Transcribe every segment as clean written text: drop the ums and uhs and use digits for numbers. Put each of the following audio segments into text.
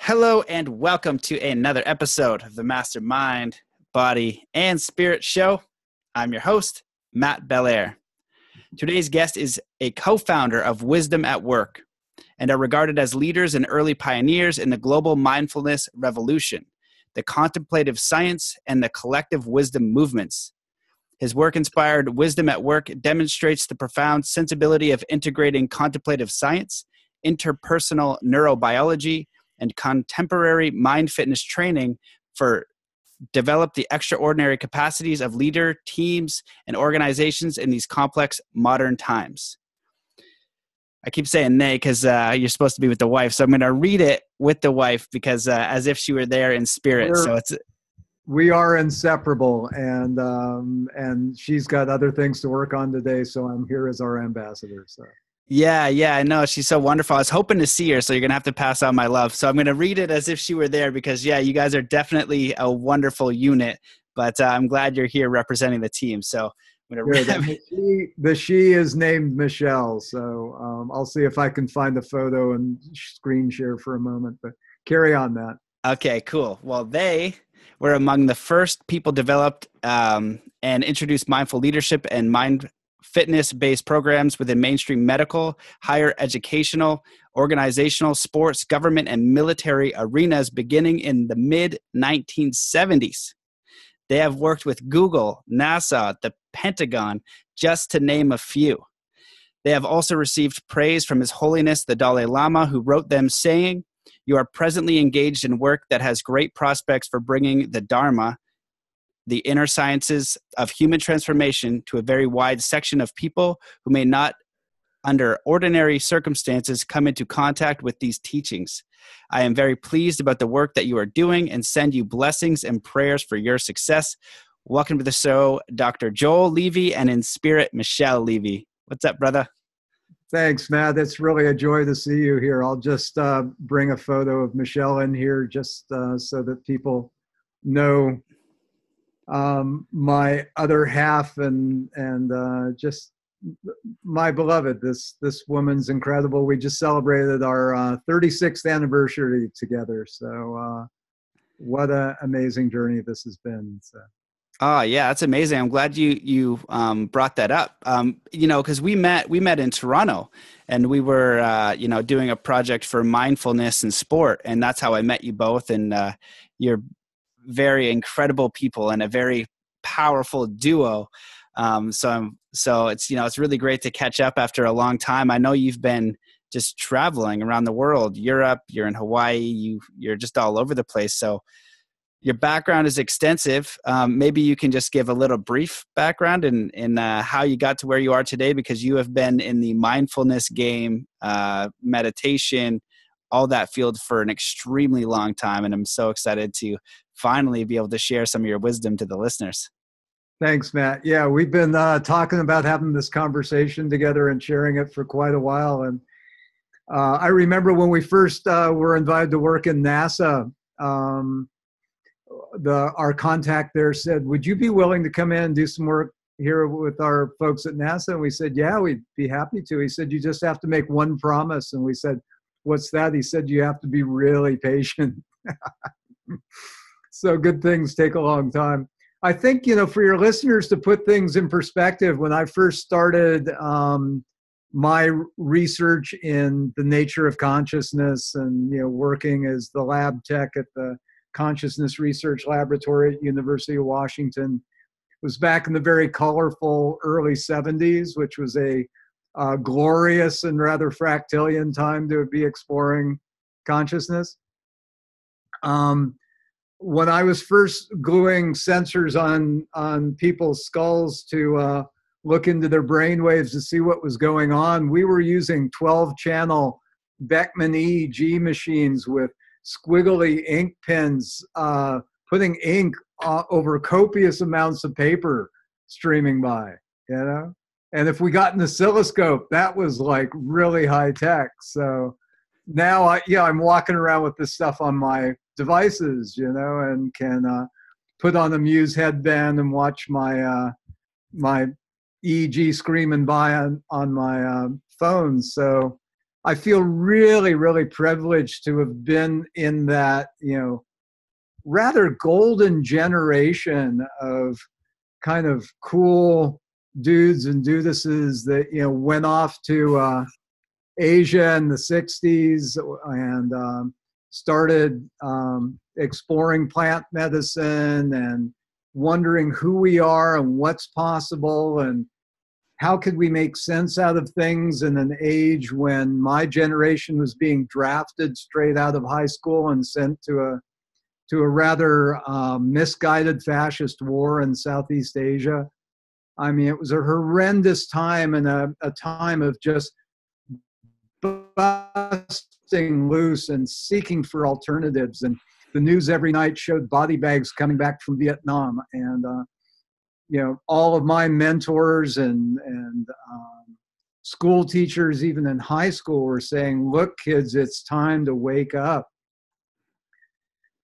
Hello and welcome to another episode of the Mastermind, Body, and Spirit Show. I'm your host, Matt Belair. Today's guest is a co-founder of Wisdom at Work and are regarded as leaders and early pioneers in the global mindfulness revolution, the contemplative science, and the collective wisdom movements. His work-inspired Wisdom at Work demonstrates the profound sensibility of integrating contemplative science, interpersonal neurobiology, and contemporary mind fitness training for develop the extraordinary capacities of leader, teams, and organizations in these complex modern times. I keep saying nay because you're supposed to be with the wife, so I'm going to read it with the wife because as if she were there in spirit. We are inseparable, and she's got other things to work on today, so I'm here as our ambassador. So. Yeah, I know. She's so wonderful. I was hoping to see her, so you're going to have to pass on my love. So I'm going to read it as if she were there because, yeah, you guys are definitely a wonderful unit, but I'm glad you're here representing the team. So I'm going to the she is named Michelle, so I'll see if I can find the photo and screen share for a moment, but carry on, Matt. Okay, cool. Well, they were among the first people developed and introduced mindful leadership and mind fitness-based programs within mainstream medical, higher educational, organizational, sports, government, and military arenas beginning in the mid-1970s. They have worked with Google, NASA, the Pentagon, just to name a few. They have also received praise from His Holiness the Dalai Lama, who wrote them saying, "You are presently engaged in work that has great prospects for bringing the Dharma, the inner sciences of human transformation, to a very wide section of people who may not, under ordinary circumstances, come into contact with these teachings. I am very pleased about the work that you are doing and send you blessings and prayers for your success. Welcome to the show, Dr. Joel Levey, and in spirit, Michelle Levey." What's up, brother? Thanks, Matt. It's really a joy to see you here. I'll just bring a photo of Michelle in here just so that people know my other half and just my beloved. This woman's incredible. We just celebrated our 36th anniversary together. So what an amazing journey this has been. So. Oh yeah, that's amazing. I'm glad you brought that up. Because we met in Toronto, and we were doing a project for mindfulness and sport, and that's how I met you both. And you're very incredible people and a very powerful duo. So it's really great to catch up after a long time. I know you've been just traveling around the world, Europe, you're in Hawaii, you're just all over the place. So your background is extensive. Maybe you can just give a little brief background in how you got to where you are today, because you have been in the mindfulness game, meditation, all that field for an extremely long time. And I'm so excited to finally be able to share some of your wisdom to the listeners. Thanks, Matt. Yeah, we've been talking about having this conversation together and sharing it for quite a while. And I remember when we first were invited to work in NASA, our contact there said, "Would you be willing to come in and do some work here with our folks at NASA?" And we said, "Yeah, we'd be happy to." He said, "You just have to make one promise." And we said, "What's that?" He said, "You have to be really patient." So good things take a long time. I think, for your listeners to put things in perspective, when I first started my research in the nature of consciousness and, working as the lab tech at the Consciousness Research Laboratory at University of Washington, was back in the very colorful early 70s, which was a glorious and rather fractalian time to be exploring consciousness. When I was first gluing sensors on people's skulls to look into their brain waves to see what was going on, we were using 12-channel Beckman EEG machines with squiggly ink pens, putting ink over copious amounts of paper streaming by, And if we got an oscilloscope, that was like really high tech. So now I'm walking around with this stuff on my devices, and can put on a Muse headband and watch my my EEG screaming by on my phone. So I feel really, really privileged to have been in that, rather golden generation of kind of cool dudes and dudesses that, went off to Asia in the 60s and started exploring plant medicine and wondering who we are and what's possible and how could we make sense out of things in an age when my generation was being drafted straight out of high school and sent to a rather misguided fascist war in Southeast Asia. I mean, it was a horrendous time and a time of just busting loose and seeking for alternatives. And the news every night showed body bags coming back from Vietnam. And, all of my mentors and school teachers, even in high school, were saying, look, kids, it's time to wake up.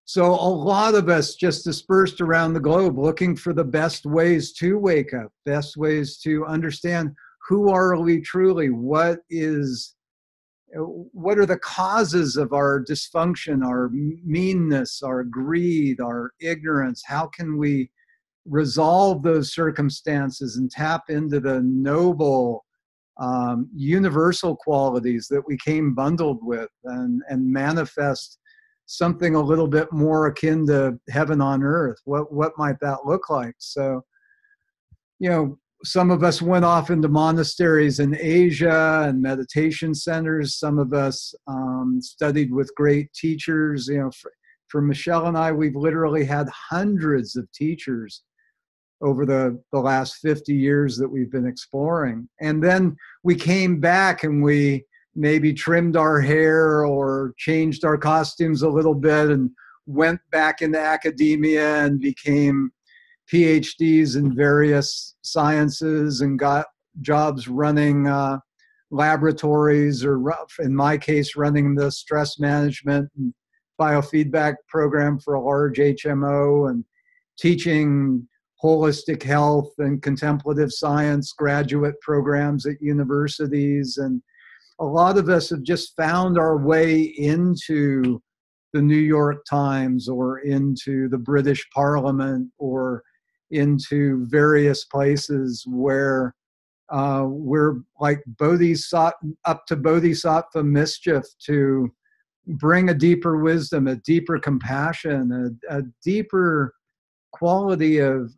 So a lot of us just dispersed around the globe looking for the best ways to wake up, best ways to understand who are we truly, what are the causes of our dysfunction, our meanness, our greed, our ignorance? How can we resolve those circumstances and tap into the noble universal qualities that we came bundled with and manifest something a little bit more akin to heaven on earth? What might that look like? So, some of us went off into monasteries in Asia and meditation centers. Some of us studied with great teachers. For Michelle and I, we've literally had hundreds of teachers over the last 50 years that we've been exploring. And then we came back and we maybe trimmed our hair or changed our costumes a little bit and went back into academia and became PhDs in various sciences and got jobs running laboratories, or in my case, running the stress management and biofeedback program for a large HMO and teaching holistic health and contemplative science graduate programs at universities. And a lot of us have just found our way into the New York Times or into the British Parliament or into various places where we're like up to Bodhisattva mischief to bring a deeper wisdom, a deeper compassion, a deeper quality of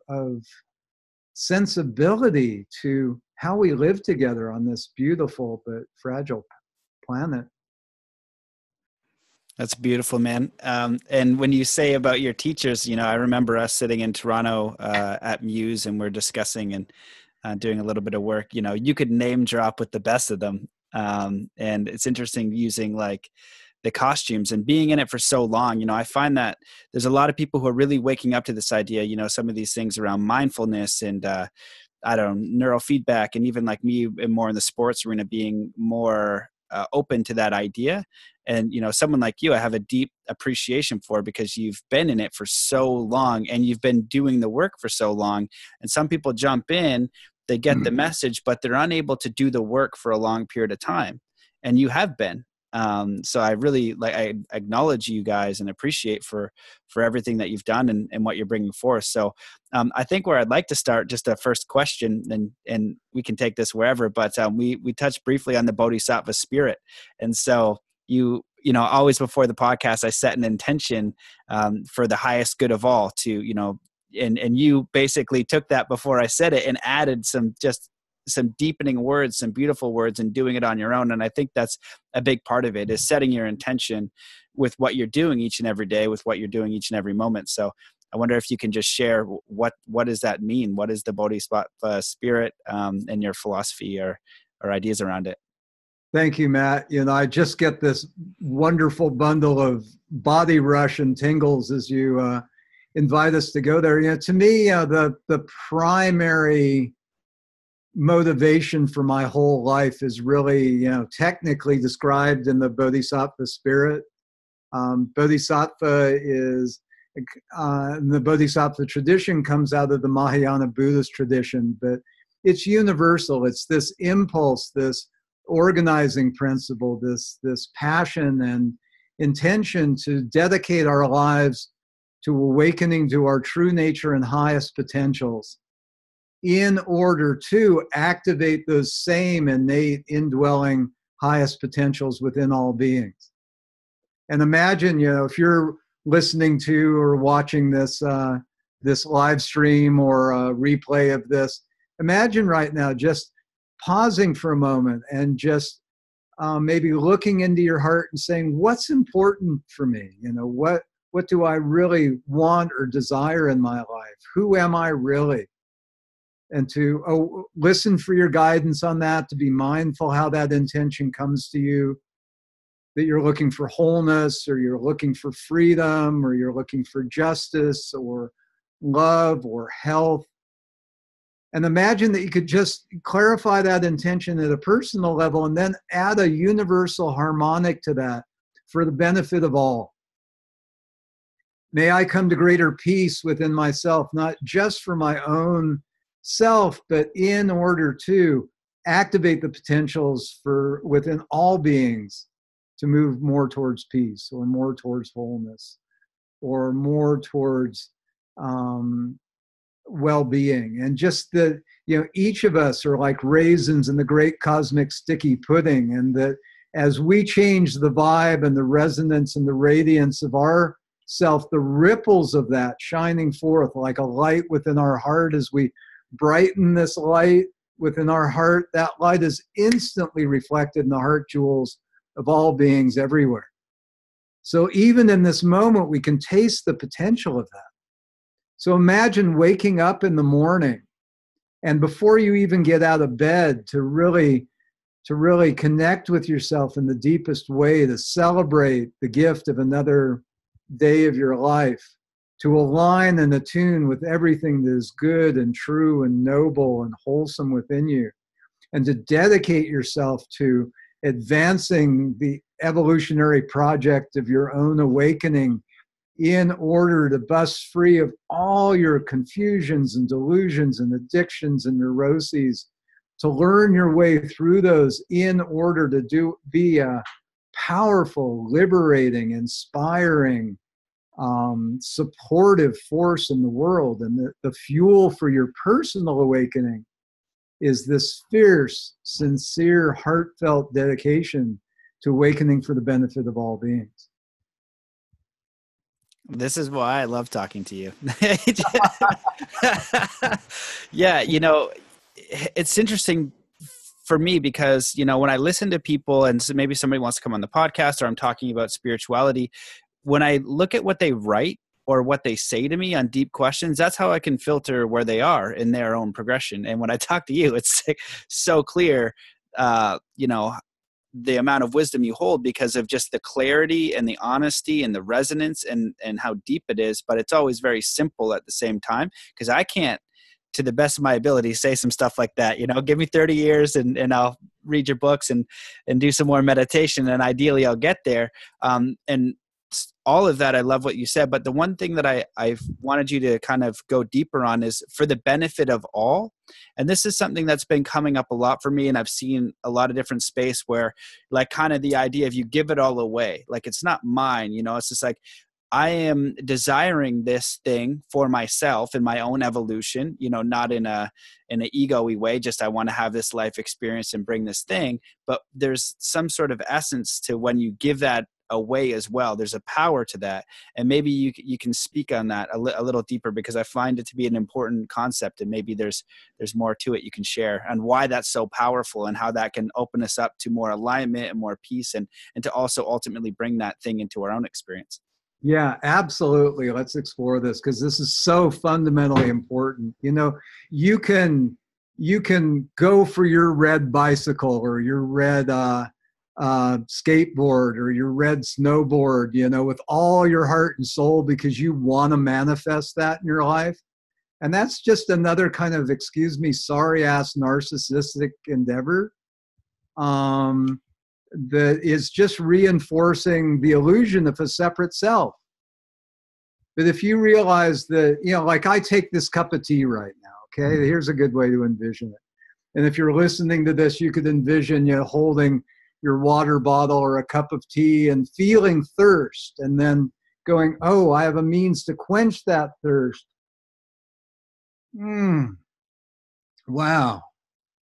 sensibility to how we live together on this beautiful but fragile planet. That's beautiful, man. And when you say about your teachers, I remember us sitting in Toronto at Muse, and we're discussing and doing a little bit of work. You could name drop with the best of them. And it's interesting using like the costumes and being in it for so long. I find that there's a lot of people who are really waking up to this idea, some of these things around mindfulness and neurofeedback, and even like me more in the sports arena being more open to that idea. And, someone like you, I have a deep appreciation for because you've been in it for so long and you've been doing the work for so long. And some people jump in, they get the message, but they're unable to do the work for a long period of time. And you have been. So I really I acknowledge you guys and appreciate for everything that you've done and what you're bringing forth. So I think where I'd like to start, just a first question, and we can take this wherever, but we touched briefly on the Bodhisattva spirit. And so always before the podcast, I set an intention for the highest good of all to, and you basically took that before I said it and added some deepening words, some beautiful words, and doing it on your own. And I think that's a big part of it, is setting your intention with what you're doing each and every day, with what you're doing each and every moment. So I wonder if you can just share what does that mean? What is the Bodhisattva spirit and your philosophy or ideas around it? Thank you, Matt. I just get this wonderful bundle of body rush and tingles as you invite us to go there. To me, the primary motivation for my whole life is really, technically described in the Bodhisattva spirit. Bodhisattva is, the Bodhisattva tradition comes out of the Mahayana Buddhist tradition, but it's universal. It's this impulse, this organizing principle, this passion and intention to dedicate our lives to awakening to our true nature and highest potentials in order to activate those same innate indwelling highest potentials within all beings. And imagine, if you're listening to or watching this this live stream or a replay of this, imagine right now just pausing for a moment and just maybe looking into your heart and saying, what's important for me? What do I really want or desire in my life? Who am I really? And to listen for your guidance on that, to be mindful how that intention comes to you, that you're looking for wholeness, or you're looking for freedom, or you're looking for justice or love or health. And imagine that you could just clarify that intention at a personal level and then add a universal harmonic to that for the benefit of all. May I come to greater peace within myself, not just for my own self, but in order to activate the potentials for within all beings to move more towards peace, or more towards wholeness, or more towards well-being. And just that, each of us are like raisins in the great cosmic sticky pudding, and that as we change the vibe and the resonance and the radiance of our self, the ripples of that shining forth like a light within our heart, as we brighten this light within our heart, that light is instantly reflected in the heart jewels of all beings everywhere. So even in this moment, we can taste the potential of that. So imagine waking up in the morning, and before you even get out of bed, to really connect with yourself in the deepest way, to celebrate the gift of another day of your life, to align and attune with everything that is good and true and noble and wholesome within you, and to dedicate yourself to advancing the evolutionary project of your own awakening in order to bust free of all your confusions and delusions and addictions and neuroses, to learn your way through those in order to be a powerful, liberating, inspiring, supportive force in the world. And the fuel for your personal awakening is this fierce, sincere, heartfelt dedication to awakening for the benefit of all beings. This is why I love talking to you. Yeah, it's interesting for me because, when I listen to people, and so maybe somebody wants to come on the podcast, or I'm talking about spirituality, when I look at what they write or what they say to me on deep questions, that's how I can filter where they are in their own progression. And when I talk to you, it's so clear, the amount of wisdom you hold because of just the clarity and the honesty and the resonance and how deep it is. But it's always very simple at the same time, because I can't, to the best of my ability, say some stuff like that. Give me 30 years and I'll read your books and do some more meditation, and ideally I'll get there. And all of that, I love what you said. But the one thing that I wanted you to kind of go deeper on is for the benefit of all. And this is something that's been coming up a lot for me. And I've seen a lot of different space where, like, kind of the idea of you give it all away, like it's not mine, it's just like, I am desiring this thing for myself in my own evolution, not in an ego-y way, just I want to have this life experience and bring this thing. But there's some sort of essence to when you give that away as well. There's a power to that. And maybe you can speak on that a little deeper, because I find it to be an important concept, and maybe there's more to it you can share, and why that's so powerful, and how that can open us up to more alignment and more peace, and to also ultimately bring that thing into our own experience. Yeah, absolutely. Let's explore this, because this is so fundamentally important. You can go for your red bicycle, or your red skateboard, or your red snowboard, with all your heart and soul, because you want to manifest that in your life. And that's just another kind of, excuse me, sorry ass narcissistic endeavor. That is just reinforcing the illusion of a separate self. But if you realize that, like I take this cup of tea right now, okay? Here's a good way to envision it. And if you're listening to this, you could envision you holding your water bottle or a cup of tea and feeling thirst, and then going, oh, I have a means to quench that thirst. Wow.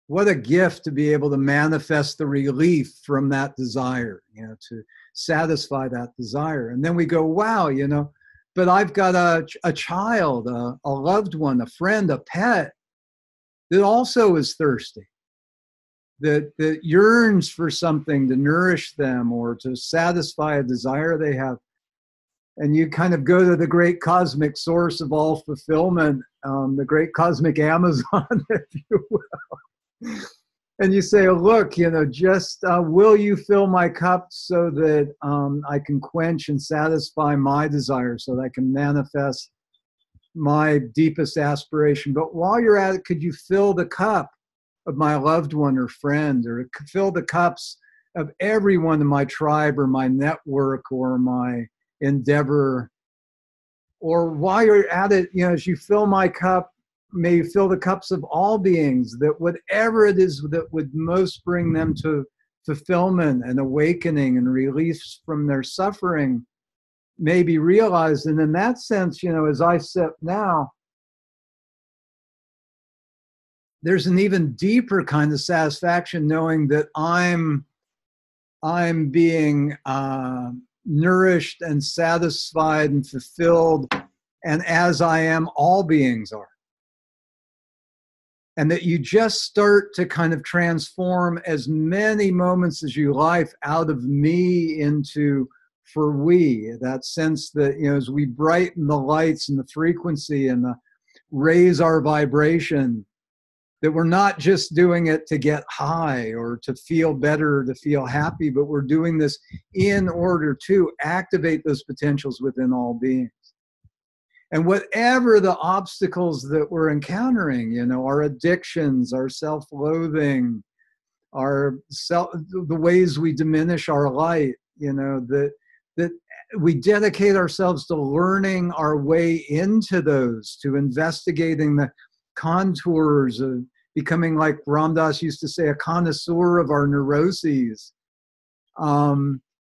What a gift to be able to manifest the relief from that desire, to satisfy that desire. And then we go, wow, but I've got a child, a loved one, a friend, a pet that also is thirsty, that yearns for something to nourish them or to satisfy a desire they have. And you kind of go to the great cosmic source of all fulfillment, the great cosmic Amazon, if you will. And you say, oh, look, just will you fill my cup so that I can quench and satisfy my desire, so that I can manifest my deepest aspiration. But while you're at it, could you fill the cup of my loved one or friend, or fill the cups of everyone in my tribe or my network or my endeavor? Or while you're at it, as you fill my cup, may you fill the cups of all beings, that whatever it is that would most bring them to fulfillment and awakening and release from their suffering may be realized. And in that sense, as I sit now, there's an even deeper kind of satisfaction knowing that I'm being nourished and satisfied and fulfilled, and as I am, all beings are. And that you just start to kind of transform as many moments as you like out of me into for we. That sense that, as we brighten the lights and the frequency and raise our vibration, that we're not just doing it to get high or to feel better or to feel happy, but we're doing this in order to activate those potentials within all beings. And whatever the obstacles that we're encountering, our addictions, our self-loathing, the ways we diminish our light, that we dedicate ourselves to learning our way into those, to investigating the contours of becoming, like Ram Dass used to say, a connoisseur of our neuroses,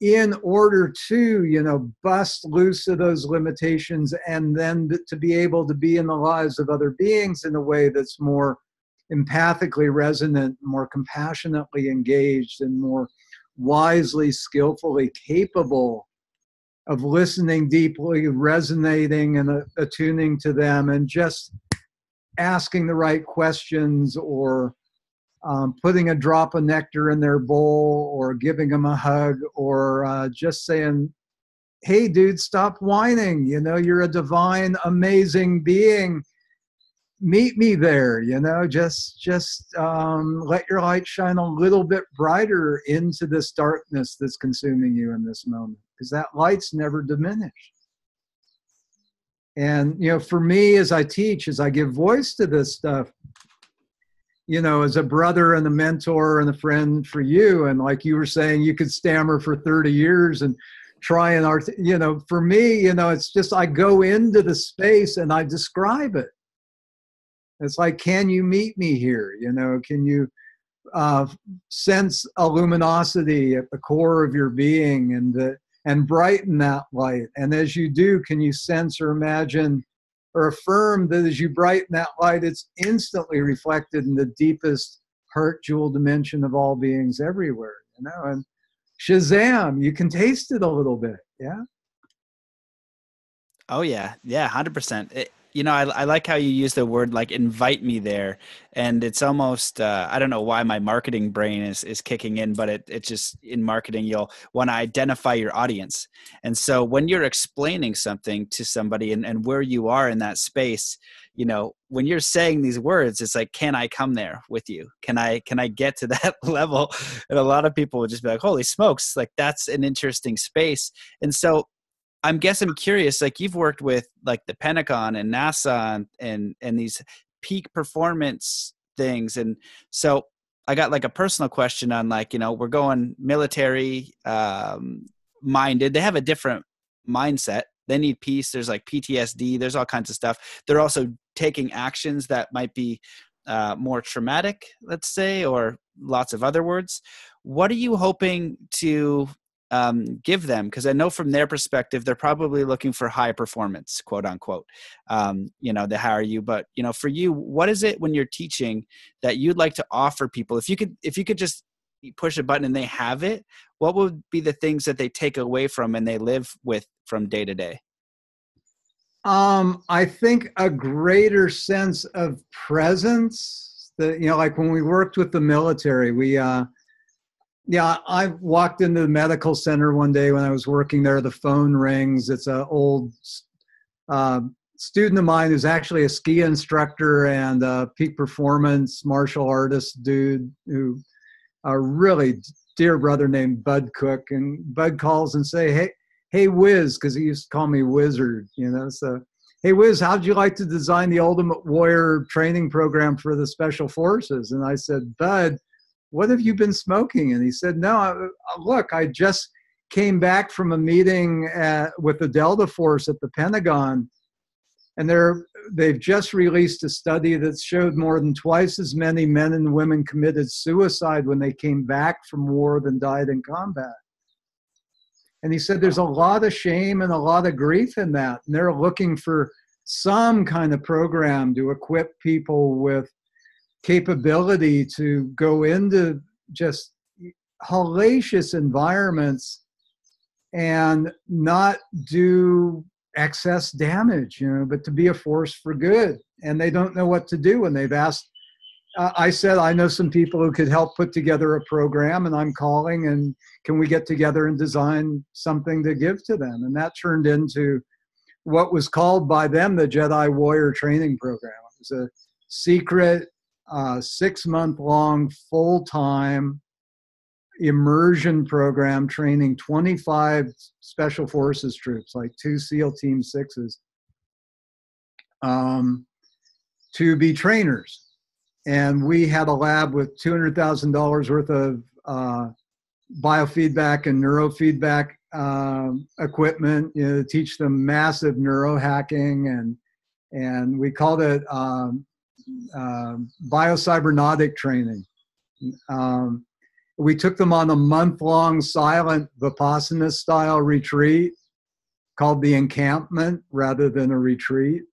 in order to, bust loose of those limitations, and then to be able to be in the lives of other beings in a way that's more empathically resonant, more compassionately engaged, and more wisely, skillfully capable of listening deeply, resonating and attuning to them, and just asking the right questions, or putting a drop of nectar in their bowl, or giving them a hug, or just saying, hey, dude, stop whining. You're a divine, amazing being. Meet me there, just let your light shine a little bit brighter into this darkness that's consuming you in this moment, because that light's never diminished. And, for me, as I teach, as I give voice to this stuff, as a brother and a mentor and a friend for you, and like you were saying, you could stammer for 30 years and try and, for me, it's just, I go into the space and I describe it. It's like, can you meet me here? Can you sense a luminosity at the core of your being and brighten that light? And as you do, can you sense or imagine or affirm that as you brighten that light, it's instantly reflected in the deepest heart jewel dimension of all beings everywhere, and Shazam, you can taste it a little bit. Yeah. Oh yeah. Yeah. 100%. I like how you use the word like invite me there, and it's almost, I don't know why my marketing brain is kicking in, but it's just in marketing, you'll want to identify your audience. And so when you're explaining something to somebody and where you are in that space, when you're saying these words, it's like, can I come there with you? Can I get to that level? And a lot of people would just be like, holy smokes, like that's an interesting space. And so I'm curious, like you've worked with like the Pentagon and NASA and these peak performance things. And so I got like a personal question on like, we're going military minded. They have a different mindset. They need peace. There's like PTSD. There's all kinds of stuff. They're also taking actions that might be more traumatic, let's say, or lots of other words. What are you hoping to give them? Because I know from their perspective, they're probably looking for high performance, quote unquote. They hire you, but for you, what is it when you're teaching that you'd like to offer people? If you could just push a button and they have it, what would be the things that they take away from and they live with from day to day? I think a greater sense of presence. That like when we worked with the military, I walked into the medical center one day when I was working there. The phone rings. It's an old student of mine who's actually a ski instructor and a peak performance martial artist dude who a really dear brother named Bud Cook. And Bud calls and say, hey, Wiz, because he used to call me Wizard, So, hey, Wiz, how'd you like to design the Ultimate Warrior training program for the Special Forces? And I said, Bud, what have you been smoking? And he said, no, look, I just came back from a meeting with the Delta Force at the Pentagon, and they've just released a study that showed more than twice as many men and women committed suicide when they came back from war than died in combat. And he said, there's a lot of shame and a lot of grief in that. And they're looking for some kind of program to equip people with capability to go into just hellacious environments and not do excess damage, but to be a force for good. And they don't know what to do. And they've asked, I said, I know some people who could help put together a program, and I'm calling, and can we get together and design something to give to them? And that turned into what was called by them the Jedi Warrior Training Program. It was a secret 6-month-long full-time immersion program training 25 Special Forces troops, like 2 SEAL Team 6s, to be trainers. And we had a lab with $200,000 worth of biofeedback and neurofeedback equipment, to teach them massive neurohacking, and we called it biocybernautic training. We took them on a month-long silent Vipassana style retreat called the encampment rather than a retreat,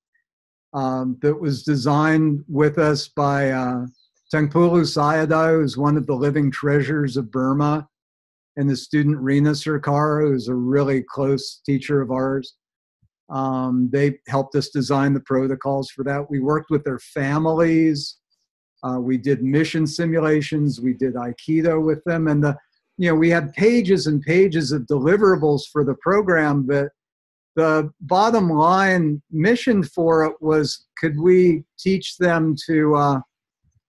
that was designed with us by Tangpulu Sayadaw, who's one of the living treasures of Burma, and the student Rina Sarkar, who's a really close teacher of ours. They helped us design the protocols for that. We worked with their families. We did mission simulations. We did Aikido with them. And we had pages and pages of deliverables for the program, but the bottom line mission for it was, could we teach them to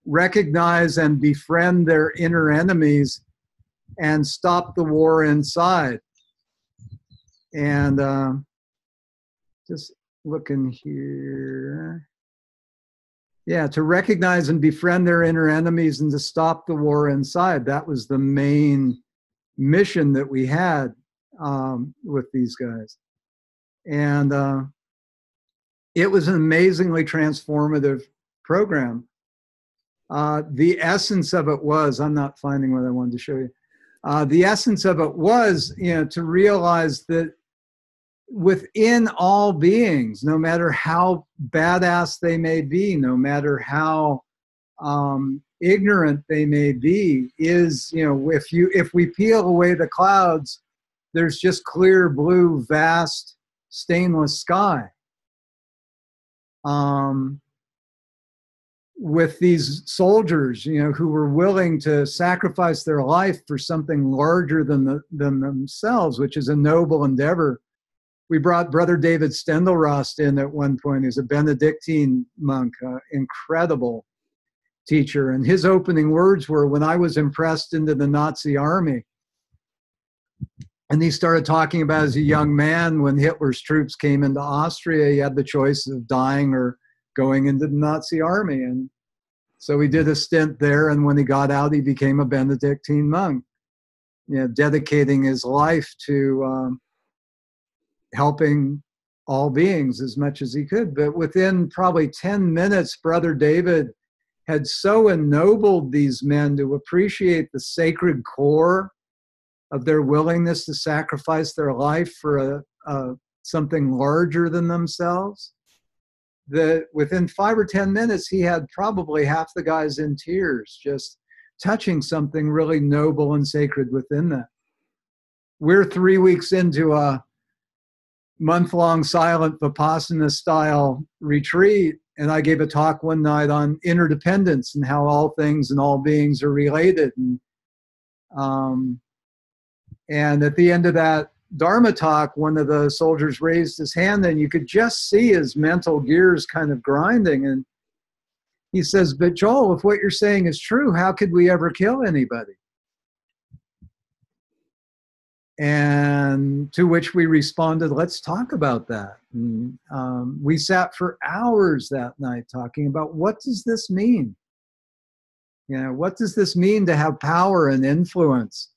recognize and befriend their inner enemies and stop the war inside? And just looking here. Yeah, to recognize and befriend their inner enemies and to stop the war inside. That was the main mission that we had with these guys. And it was an amazingly transformative program. The essence of it was, I'm not finding what I wanted to show you. The essence of it was, to realize that within all beings, no matter how badass they may be, no matter how ignorant they may be, is, if we peel away the clouds, there's just clear blue, vast, stainless sky. With these soldiers, who were willing to sacrifice their life for something larger than themselves, which is a noble endeavor. We brought Brother David Stendelrost in at one point. He's a Benedictine monk, incredible teacher. And his opening words were, when I was impressed into the Nazi army, and he started talking about, as a young man, when Hitler's troops came into Austria, he had the choice of dying or going into the Nazi army. And so he did a stint there. And when he got out, he became a Benedictine monk, dedicating his life to helping all beings as much as he could. But within probably 10 minutes, Brother David had so ennobled these men to appreciate the sacred core of their willingness to sacrifice their life for something larger than themselves, that within 5 or 10 minutes, he had probably half the guys in tears, just touching something really noble and sacred within them. We're 3 weeks into a month-long silent Vipassana style retreat, and I gave a talk one night on interdependence and how all things and all beings are related. And at the end of that Dharma talk, one of the soldiers raised his hand, and you could just see his mental gears kind of grinding. And he says, "But Joel, if what you're saying is true, how could we ever kill anybody?" And to which we responded, "Let's talk about that." And, we sat for hours that night talking about, what does this mean? You know, what does this mean to have power and influence?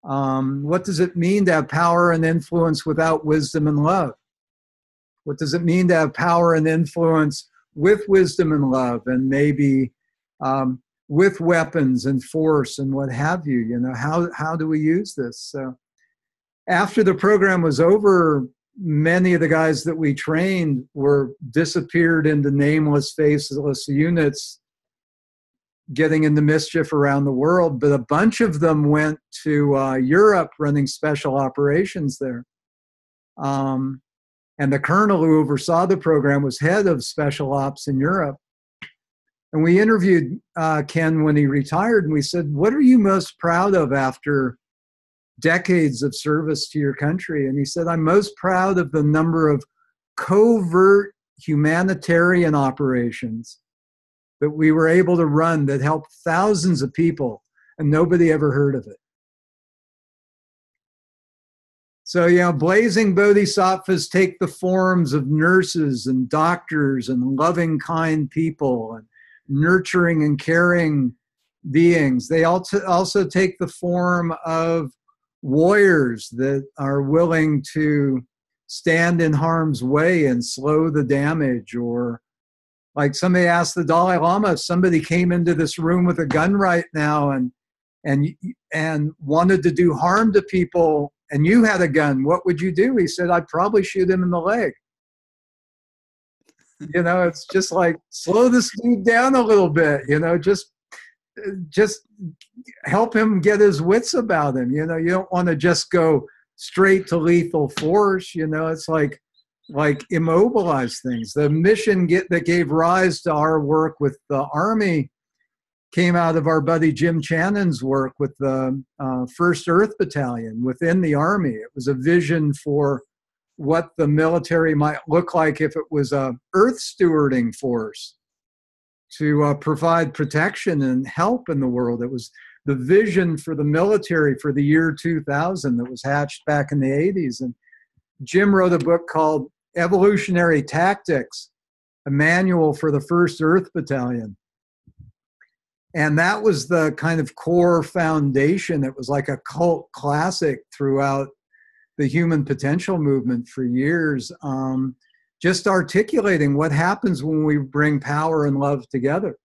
What does it mean to have power and influence without wisdom and love? What does it mean to have power and influence with wisdom and love, and maybe with weapons and force and what have you? You know, how do we use this? So after the program was over, many of the guys that we trained were disappeared into nameless, faceless units, getting into mischief around the world, but a bunch of them went to Europe running special operations there. And the colonel who oversaw the program was head of special ops in Europe. And we interviewed Ken when he retired, and we said, "What are you most proud of after decades of service to your country?" And he said, "I'm most proud of the number of covert humanitarian operations that we were able to run that helped thousands of people, and nobody ever heard of it." So, you know, blazing bodhisattvas take the forms of nurses and doctors and loving, kind people and nurturing and caring beings. They also take the form of warriors that are willing to stand in harm's way and slow the damage. Or like somebody asked the Dalai Lama, if somebody came into this room with a gun right now and wanted to do harm to people, and you had a gun, what would you do? He said, "I'd probably shoot him in the leg." You know, it's just like, slow this dude down a little bit, you know, just help him get his wits about him. You know, you don't want to just go straight to lethal force. You know, it's like immobilize things. The mission that gave rise to our work with the Army came out of our buddy Jim Channon's work with the 1st Earth Battalion within the Army. It was a vision for what the military might look like if it was a earth stewarding force to provide protection and help in the world. It was the vision for the military for the year 2000 that was hatched back in the 80s. And Jim wrote a book called Evolutionary Tactics, a manual for the 1st Earth Battalion. And that was the kind of core foundation. It was like a cult classic throughout the human potential movement for years, just articulating what happens when we bring power and love together.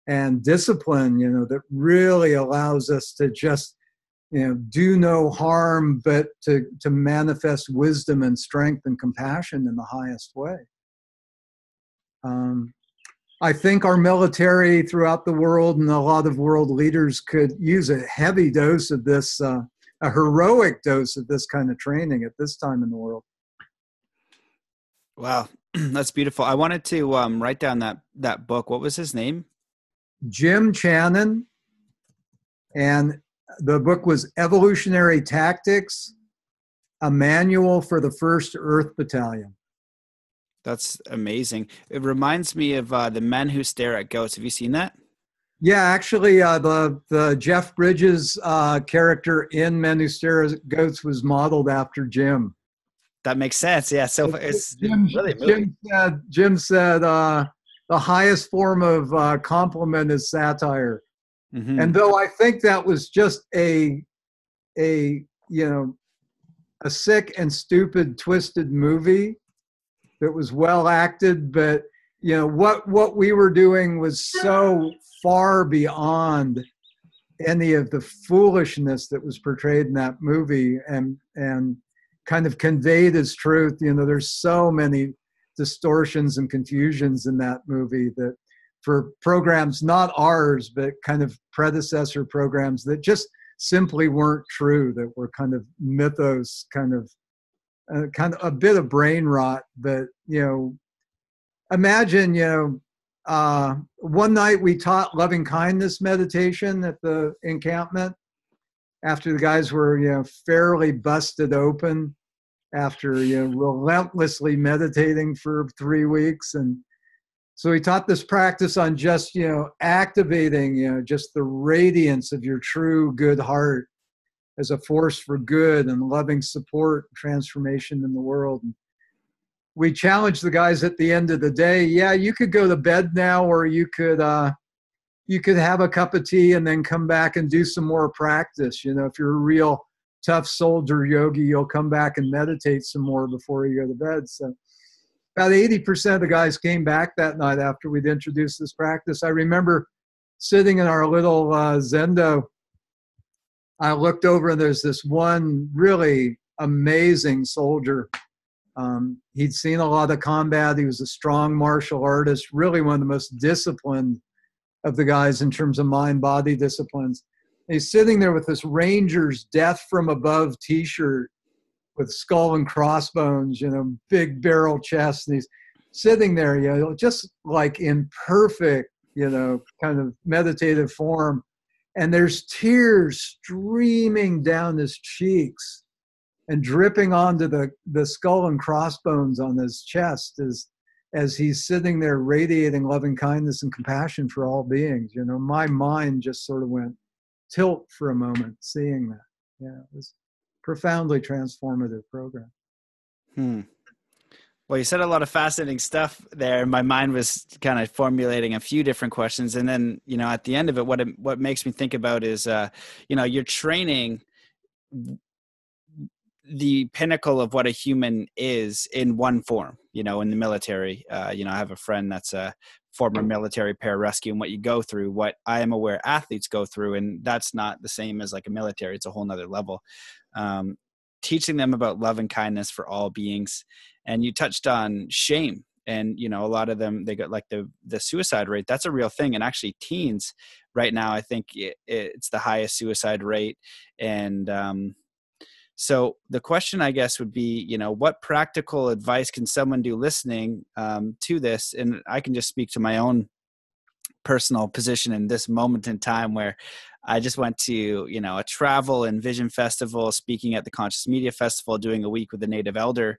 And discipline, you know, that really allows us to just, you know, do no harm, but to manifest wisdom and strength and compassion in the highest way. I think our military throughout the world and a lot of world leaders could use a heavy dose of this, a heroic dose of this kind of training at this time in the world. Wow, that's beautiful. I wanted to write down that book. What was his name? Jim Channon. And the book was Evolutionary Tactics, a manual for the 1st Earth Battalion. That's amazing. It reminds me of The Men Who Stare at Goats. Have you seen that? Yeah, actually, the Jeff Bridges character in Men Who Stare at Goats was modeled after Jim. That makes sense. Yeah, so it's really moving. Jim said the highest form of compliment is satire. Mm-hmm. And though I think that was just a sick and stupid, twisted movie that was well acted, but you know, what we were doing was so far beyond any of the foolishness that was portrayed in that movie and kind of conveyed as truth. You know, there's so many distortions and confusions in that movie that for programs, not ours, but kind of predecessor programs that just simply weren't true, that were kind of mythos, kind of a bit of brain rot. But, you know, imagine, you know, one night we taught loving kindness meditation at the encampment after the guys were, you know, fairly busted open after, you know, relentlessly meditating for 3 weeks. And so we taught this practice on just, you know, activating, you know, just the radiance of your true good heart as a force for good and loving support and transformation in the world. And we challenged the guys at the end of the day, yeah, you could go to bed now, or you could have a cup of tea and then come back and do some more practice. You know, if you're a real tough soldier yogi, you'll come back and meditate some more before you go to bed. So about 80% of the guys came back that night after we'd introduced this practice. I remember sitting in our little Zendo. I looked over and there's this one really amazing soldier. He'd seen a lot of combat. He was a strong martial artist, really one of the most disciplined of the guys in terms of mind-body disciplines. He's sitting there with this Ranger's Death from Above t-shirt with skull and crossbones, you know, big barrel chest. And he's sitting there, you know, just like in perfect, you know, kind of meditative form. And there's tears streaming down his cheeks and dripping onto the skull and crossbones on his chest as he's sitting there radiating loving kindness and compassion for all beings. You know, my mind just sort of went tilt for a moment seeing that. Yeah, it was profoundly transformative program. Well, you said a lot of fascinating stuff there. My mind was kind of formulating a few different questions. And then, you know, at the end of it, what makes me think about is, you know, you're training the pinnacle of what a human is in one form, you know, in the military. You know, I have a friend that's a former military pararescue, and what you go through, what I am aware athletes go through, and that's not the same as like a military. It's a whole nother level. Teaching them about love and kindness for all beings. And you touched on shame, and, you know, a lot of them, they got like the suicide rate. That's a real thing. And actually teens right now, I think it's the highest suicide rate. And, so the question, I guess, would be, you know, what practical advice can someone do listening to this? And I can just speak to my own personal position in this moment in time where I just went to, you know, a travel and vision festival, speaking at the Conscious Media Festival, doing a week with a native elder,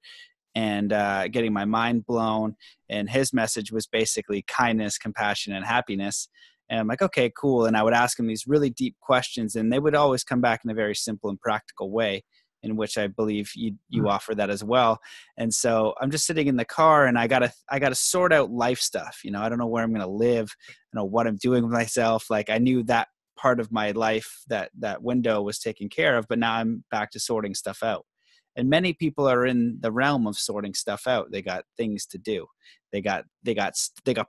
and getting my mind blown. And his message was basically kindness, compassion, and happiness. And I'm like, okay, cool. And I would ask him these really deep questions, and they would always come back in a very simple and practical way, in which I believe you offer that as well. And so I'm just sitting in the car, and I gotta sort out life stuff. You know, I don't know where I'm going to live, I don't know what I'm doing with myself. Like, I knew that part of my life, that window was taken care of, but now I'm back to sorting stuff out. And many people are in the realm of sorting stuff out. They got things to do. They got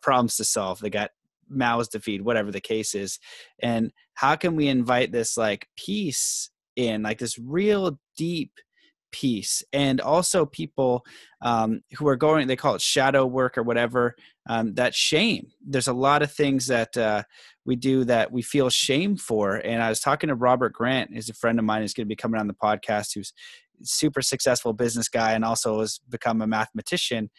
problems to solve. They got mouths to feed, whatever the case is. And how can we invite this like peace in, like this real deep peace? And also people who are going, they call it shadow work or whatever, that shame. There's a lot of things that we do that we feel shame for. And I was talking to Robert Grant, who's a friend of mine who's going to be coming on the podcast, who's a super successful business guy and also has become a mathematician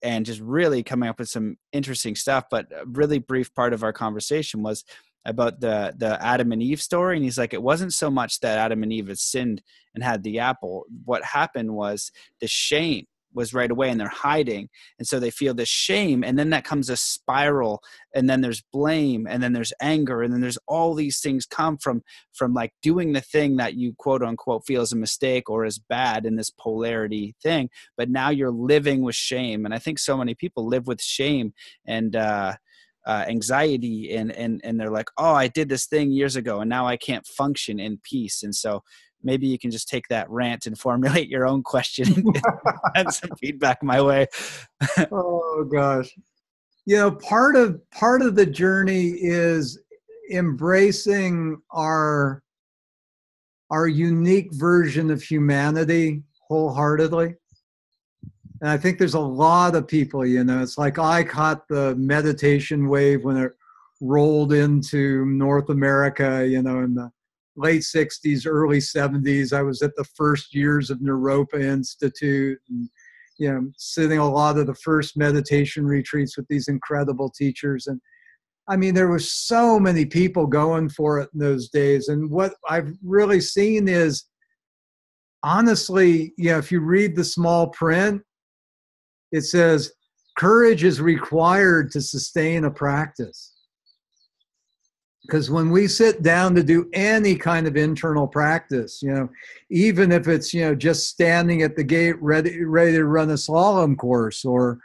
and just really coming up with some interesting stuff. But a really brief part of our conversation was about the Adam and Eve story. And he's like, it wasn't so much that Adam and Eve had sinned and had the apple. What happened was the shame was right away, and they're hiding. And so they feel this shame, and then that comes a spiral, and then there's blame, and then there's anger, and then there's all these things come from like doing the thing that you quote unquote feel is a mistake or is bad in this polarity thing. But now you're living with shame. And I think so many people live with shame and anxiety, and they're like, oh, I did this thing years ago and now I can't function in peace. And so maybe you can just take that rant and formulate your own question and some feedback my way. Oh gosh. Part of the journey is embracing our unique version of humanity wholeheartedly. And I think there's a lot of people, it's like I caught the meditation wave when it rolled into North America, in the late 60s, early 70s. I was at the first years of Naropa Institute and, sitting a lot of the first meditation retreats with these incredible teachers. And I mean, there were so many people going for it in those days. And what I've really seen is, honestly, if you read the small print, it says, courage is required to sustain a practice. Because when we sit down to do any kind of internal practice, even if it's, just standing at the gate ready to run a slalom course or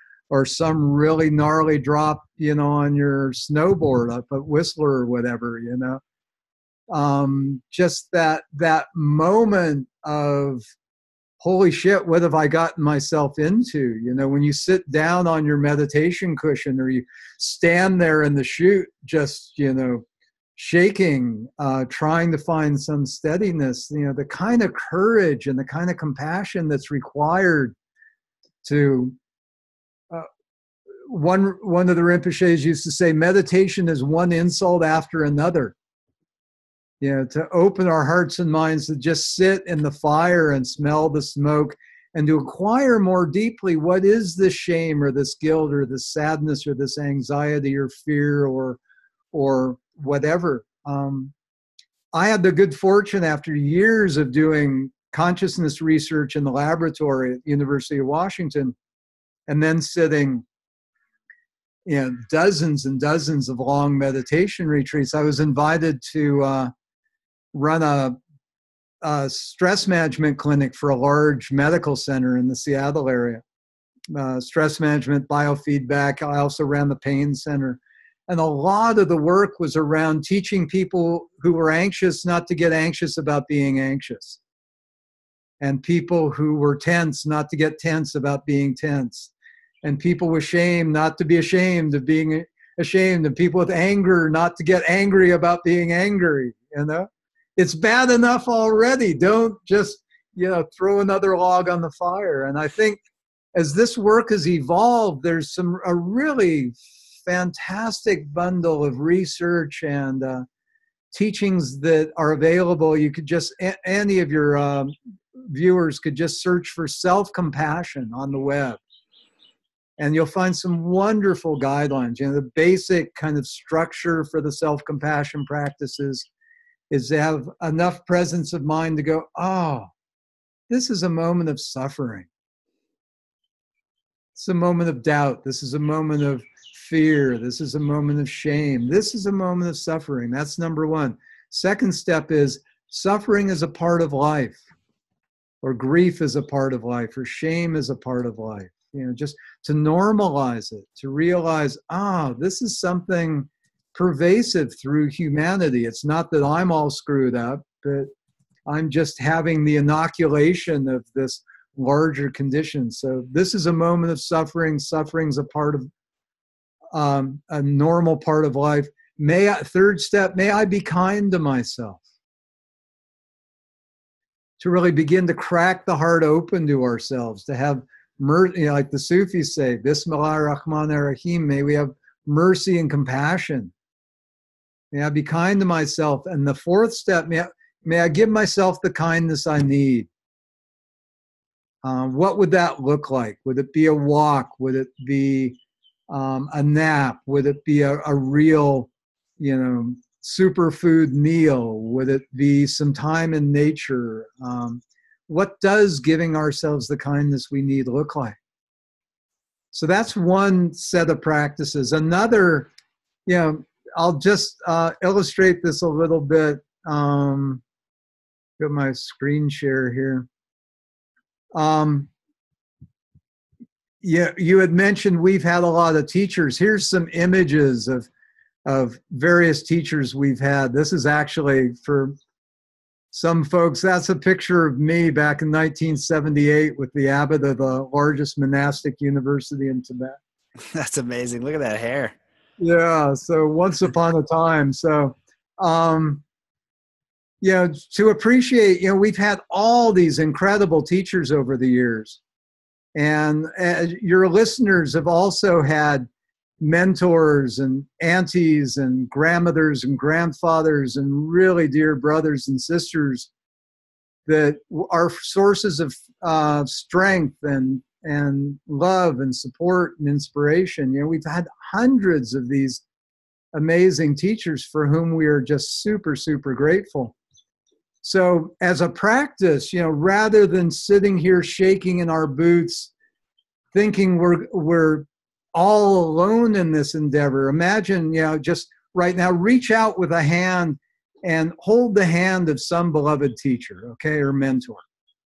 some really gnarly drop, on your snowboard up at Whistler or whatever, just that moment of, holy shit, what have I gotten myself into? When you sit down on your meditation cushion or you stand there in the chute, just, shaking, trying to find some steadiness, the kind of courage and the kind of compassion that's required to, one of the Rinpoches used to say, meditation is one insult after another. To open our hearts and minds to just sit in the fire and smell the smoke and to acquire more deeply what is this shame or this guilt or this sadness or this anxiety or fear or whatever. I had the good fortune after years of doing consciousness research in the laboratory at the University of Washington and then sitting dozens and dozens of long meditation retreats. I was invited to run a stress management clinic for a large medical center in the Seattle area. Stress management, biofeedback. I also ran the pain center. And a lot of the work was around teaching people who were anxious not to get anxious about being anxious. And people who were tense not to get tense about being tense. And people with shame not to be ashamed of being ashamed. And people with anger not to get angry about being angry, It's bad enough already. Don't just, throw another log on the fire. And I think as this work has evolved, there's a really fantastic bundle of research and teachings that are available. You could just, any of your viewers could just search for self-compassion on the web. And you'll find some wonderful guidelines. The basic kind of structure for the self-compassion practices is to have enough presence of mind to go, oh, this is a moment of suffering. It's a moment of doubt. This is a moment of fear. This is a moment of shame. This is a moment of suffering. That's number one. Second step is suffering is a part of life, or grief is a part of life, or shame is a part of life. Just to normalize it, to realize, this is something pervasive through humanity. It's not that I'm all screwed up, but I'm just having the inoculation of this larger condition. So this is a moment of suffering. Suffering's a part of a normal part of life. Third step, may I be kind to myself. To really begin to crack the heart open to ourselves, to have mercy, like the Sufis say, Bismillah ar-Rahman ar-Rahim, may we have mercy and compassion. May I be kind to myself. And the fourth step, may I give myself the kindness I need. What would that look like? Would it be a walk? Would it be a nap? Would it be a real, superfood meal? Would it be some time in nature? What does giving ourselves the kindness we need look like? So that's one set of practices. Another, I'll just illustrate this a little bit. Got my screen share here. You had mentioned we've had a lot of teachers. Here's some images of various teachers we've had. This is actually for some folks, that's a picture of me back in 1978 with the abbot of the largest monastic university in Tibet. That's amazing. Look at that hair. Yeah, so once upon a time. So, to appreciate, we've had all these incredible teachers over the years. And your listeners have also had mentors and aunties and grandmothers and grandfathers and really dear brothers and sisters that are sources of strength and love and support and inspiration. We've had hundreds of these amazing teachers for whom we are just super, super grateful. So as a practice, rather than sitting here shaking in our boots, thinking we're all alone in this endeavor, imagine, just right now, reach out with a hand and hold the hand of some beloved teacher, okay, or mentor.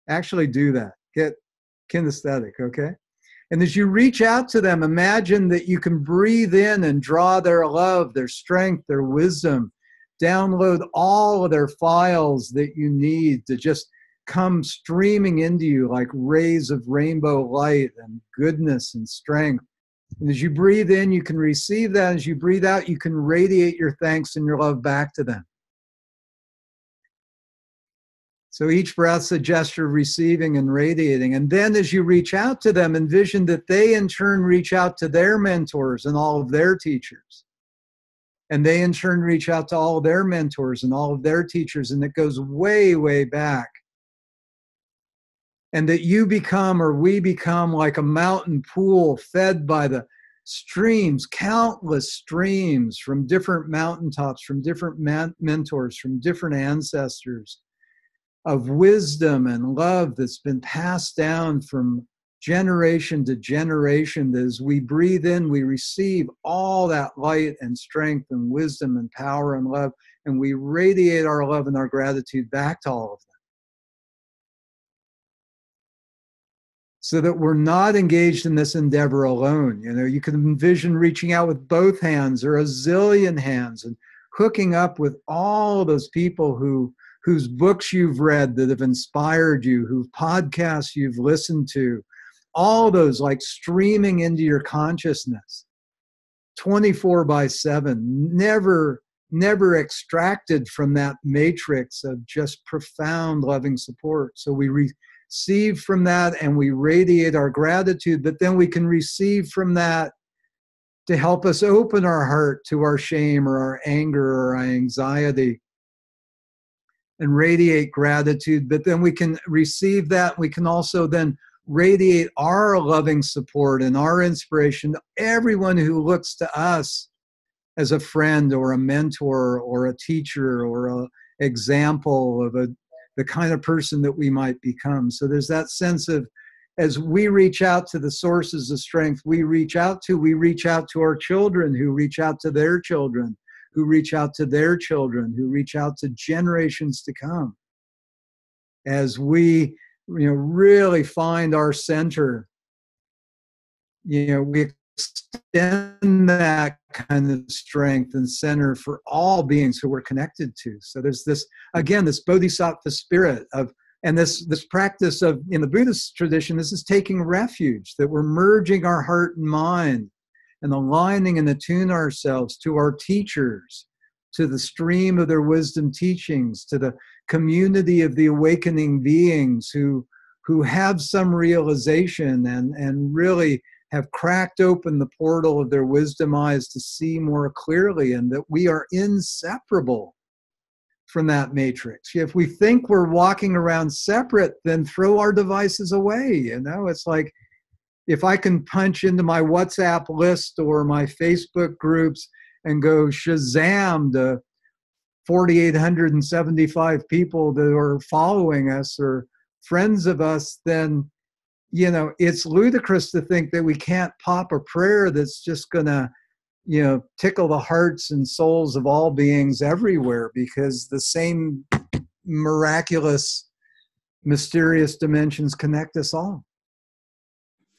Actually do that. Get kinesthetic, okay? And as you reach out to them, imagine that you can breathe in and draw their love, their strength, their wisdom, download all of their files that you need to just come streaming into you like rays of rainbow light and goodness and strength. And as you breathe in, you can receive that. As you breathe out, you can radiate your thanks and your love back to them. So each breath's a gesture of receiving and radiating. And then as you reach out to them, envision that they in turn reach out to their mentors and all of their teachers. And they in turn reach out to all of their mentors and all of their teachers. And it goes way, way back. And that you become, or we become, like a mountain pool fed by the streams, countless streams from different mountaintops, from different mentors, from different ancestors, of wisdom and love that's been passed down from generation to generation. That as we breathe in, we receive all that light and strength and wisdom and power and love, and we radiate our love and our gratitude back to all of them. So that we're not engaged in this endeavor alone. You can envision reaching out with both hands or a zillion hands and hooking up with all those people whose books you've read that have inspired you, whose podcasts you've listened to, all those like streaming into your consciousness 24/7, never extracted from that matrix of just profound loving support. So we receive from that and we radiate our gratitude, but then we can receive from that to help us open our heart to our shame or our anger or our anxiety, and radiate gratitude. But then we can receive that. We can also then radiate our loving support and our inspiration to everyone who looks to us as a friend or a mentor or a teacher or an example of the kind of person that we might become. So there's that sense of, as we reach out to the sources of strength, we reach out to our children who reach out to their children, who reach out to their children, who reach out to generations to come. As we, really find our center, we extend that kind of strength and center for all beings who we're connected to. So there's this, again, this Bodhisattva spirit of, and this practice of, in the Buddhist tradition, this is taking refuge, that we're merging our heart and mind and aligning and attune ourselves to our teachers, to the stream of their wisdom teachings, to the community of the awakening beings who have some realization and really have cracked open the portal of their wisdom eyes to see more clearly, and that we are inseparable from that matrix. If we think we're walking around separate, then throw our devices away. It's like, if I can punch into my WhatsApp list or my Facebook groups and go Shazam to 4,875 people that are following us or friends of us, then, it's ludicrous to think that we can't pop a prayer that's just going to, tickle the hearts and souls of all beings everywhere, because the same miraculous, mysterious dimensions connect us all.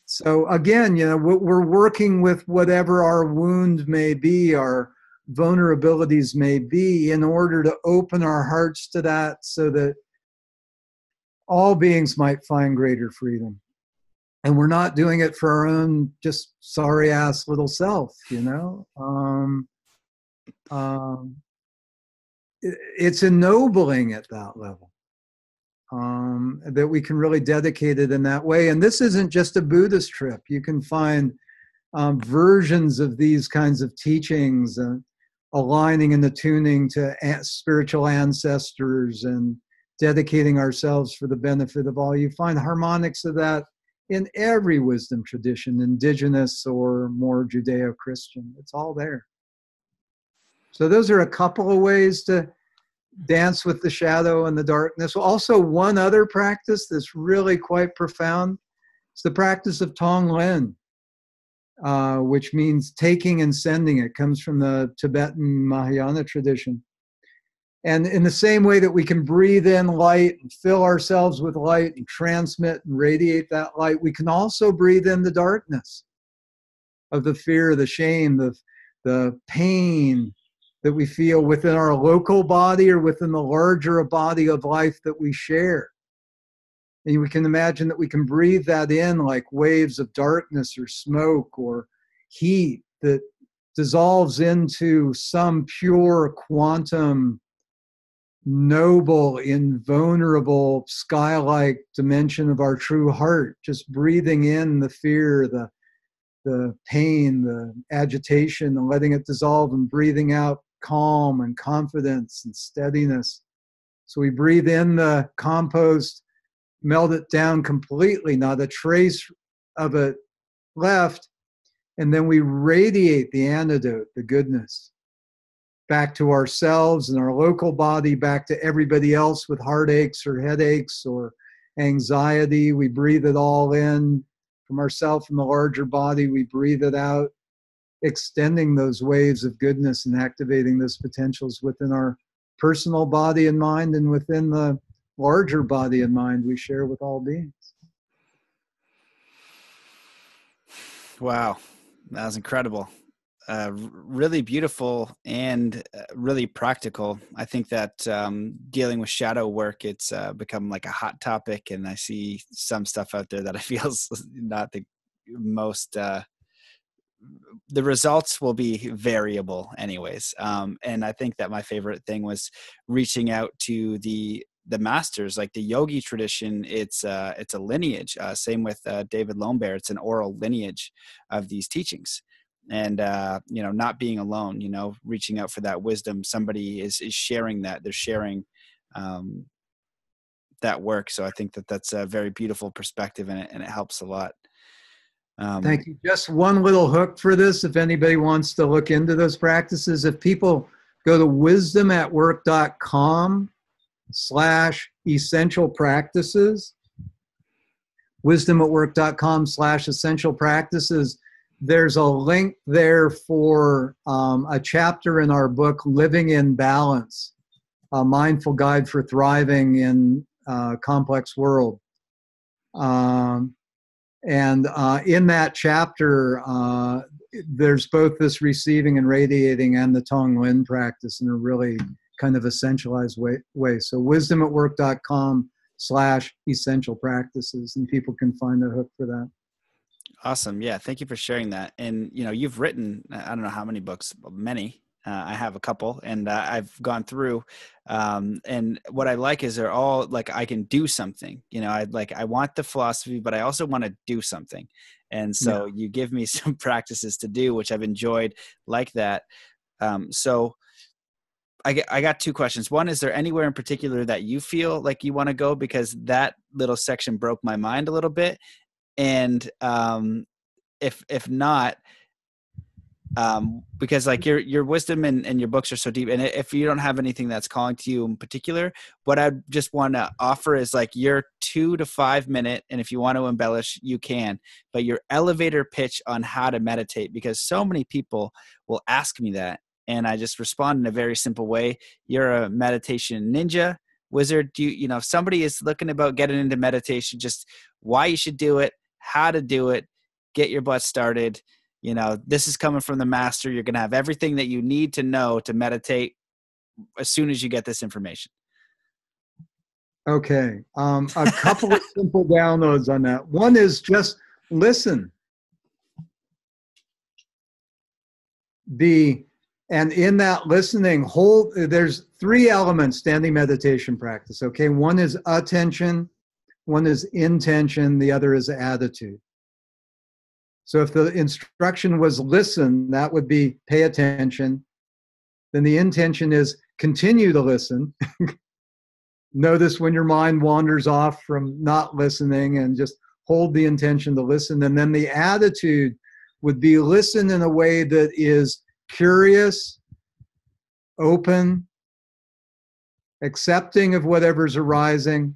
So again, we're working with whatever our wound may be, our vulnerabilities may be, in order to open our hearts to that, so that all beings might find greater freedom. And we're not doing it for our own just sorry ass little self, it's ennobling at that level, that we can really dedicate it in that way. And this isn't just a Buddhist trip. You can find versions of these kinds of teachings, aligning and attuning to spiritual ancestors and dedicating ourselves for the benefit of all. You find harmonics of that in every wisdom tradition, indigenous or more Judeo-Christian. It's all there. So those are a couple of ways to dance with the shadow and the darkness. Also, one other practice that's really quite profound is the practice of Tonglen, which means taking and sending. It comes from the Tibetan Mahayana tradition. And in the same way that we can breathe in light and fill ourselves with light and transmit and radiate that light, we can also breathe in the darkness of the fear, the shame, the pain that we feel within our local body or within the larger body of life that we share. And we can imagine that we can breathe that in like waves of darkness or smoke or heat that dissolves into some pure quantum, noble, invulnerable, sky-like dimension of our true heart, just breathing in the fear, the pain, the agitation, and letting it dissolve, and breathing out calm and confidence and steadiness. So we breathe in the compost, melt it down completely, not a trace of it left, and then we radiate the antidote, the goodness, back to ourselves and our local body, back to everybody else with heartaches or headaches or anxiety. We breathe it all in from ourselves and the larger body. We breathe it out, extending those waves of goodness and activating those potentials within our personal body and mind and within the larger body and mind we share with all beings. Wow, that was incredible. Really beautiful and really practical. I think that dealing with shadow work, it's become like a hot topic, and I see some stuff out there that I feel is not the most, the results will be variable anyways. And I think that my favorite thing was reaching out to the masters, like the yogi tradition. It's a lineage. Same with David Lombard. It's an oral lineage of these teachings. And, not being alone, reaching out for that wisdom. Somebody is sharing that. They're sharing that work. So I think that that's a very beautiful perspective, and it helps a lot. Thank you. Just one little hook for this, if anybody wants to look into those practices. If people go to wisdomatwork.com/essential practices, wisdomatwork.com/essential practices, there's a link there for a chapter in our book, Living in Balance, a mindful guide for thriving in a complex world. And in that chapter, there's both this receiving and radiating and the Tonglen practice in a really kind of essentialized way. So wisdomatwork.com/essential practices, and people can find a hook for that. Awesome. Yeah. Thank you for sharing that. And, you've written, I don't know how many books, many. I have a couple, and I've gone through. And what I like is they're all like, I can do something. I want the philosophy, but I also want to do something. And so you give me some practices to do, which I've enjoyed like that. So I got two questions. One, is there anywhere in particular that you feel like you want to go? Because that little section broke my mind a little bit. And if not, because like your wisdom and your books are so deep, and if you don't have anything that's calling to you in particular, what I just want to offer is like your 2 to 5 minute, and if you want to embellish, you can, but your elevator pitch on how to meditate, because so many people will ask me that, and I just respond in a very simple way. You're a meditation ninja, wizard. If somebody is looking about getting into meditation, just why you should do it, how to do it, get your butt started, You know, this is coming from the master. You're going to have everything that you need to know to meditate as soon as you get this information. Okay. A couple of simple downloads on that. One is just listen. And in that listening, there's 3 elements, standing meditation practice. Okay. One is attention, one is intention, the other is attitude. So if the instruction was listen, that would be pay attention. Then the intention is continue to listen. Notice when your mind wanders off from not listening, and just hold the intention to listen. And then the attitude would be listen in a way that is curious, open, accepting of whatever's arising,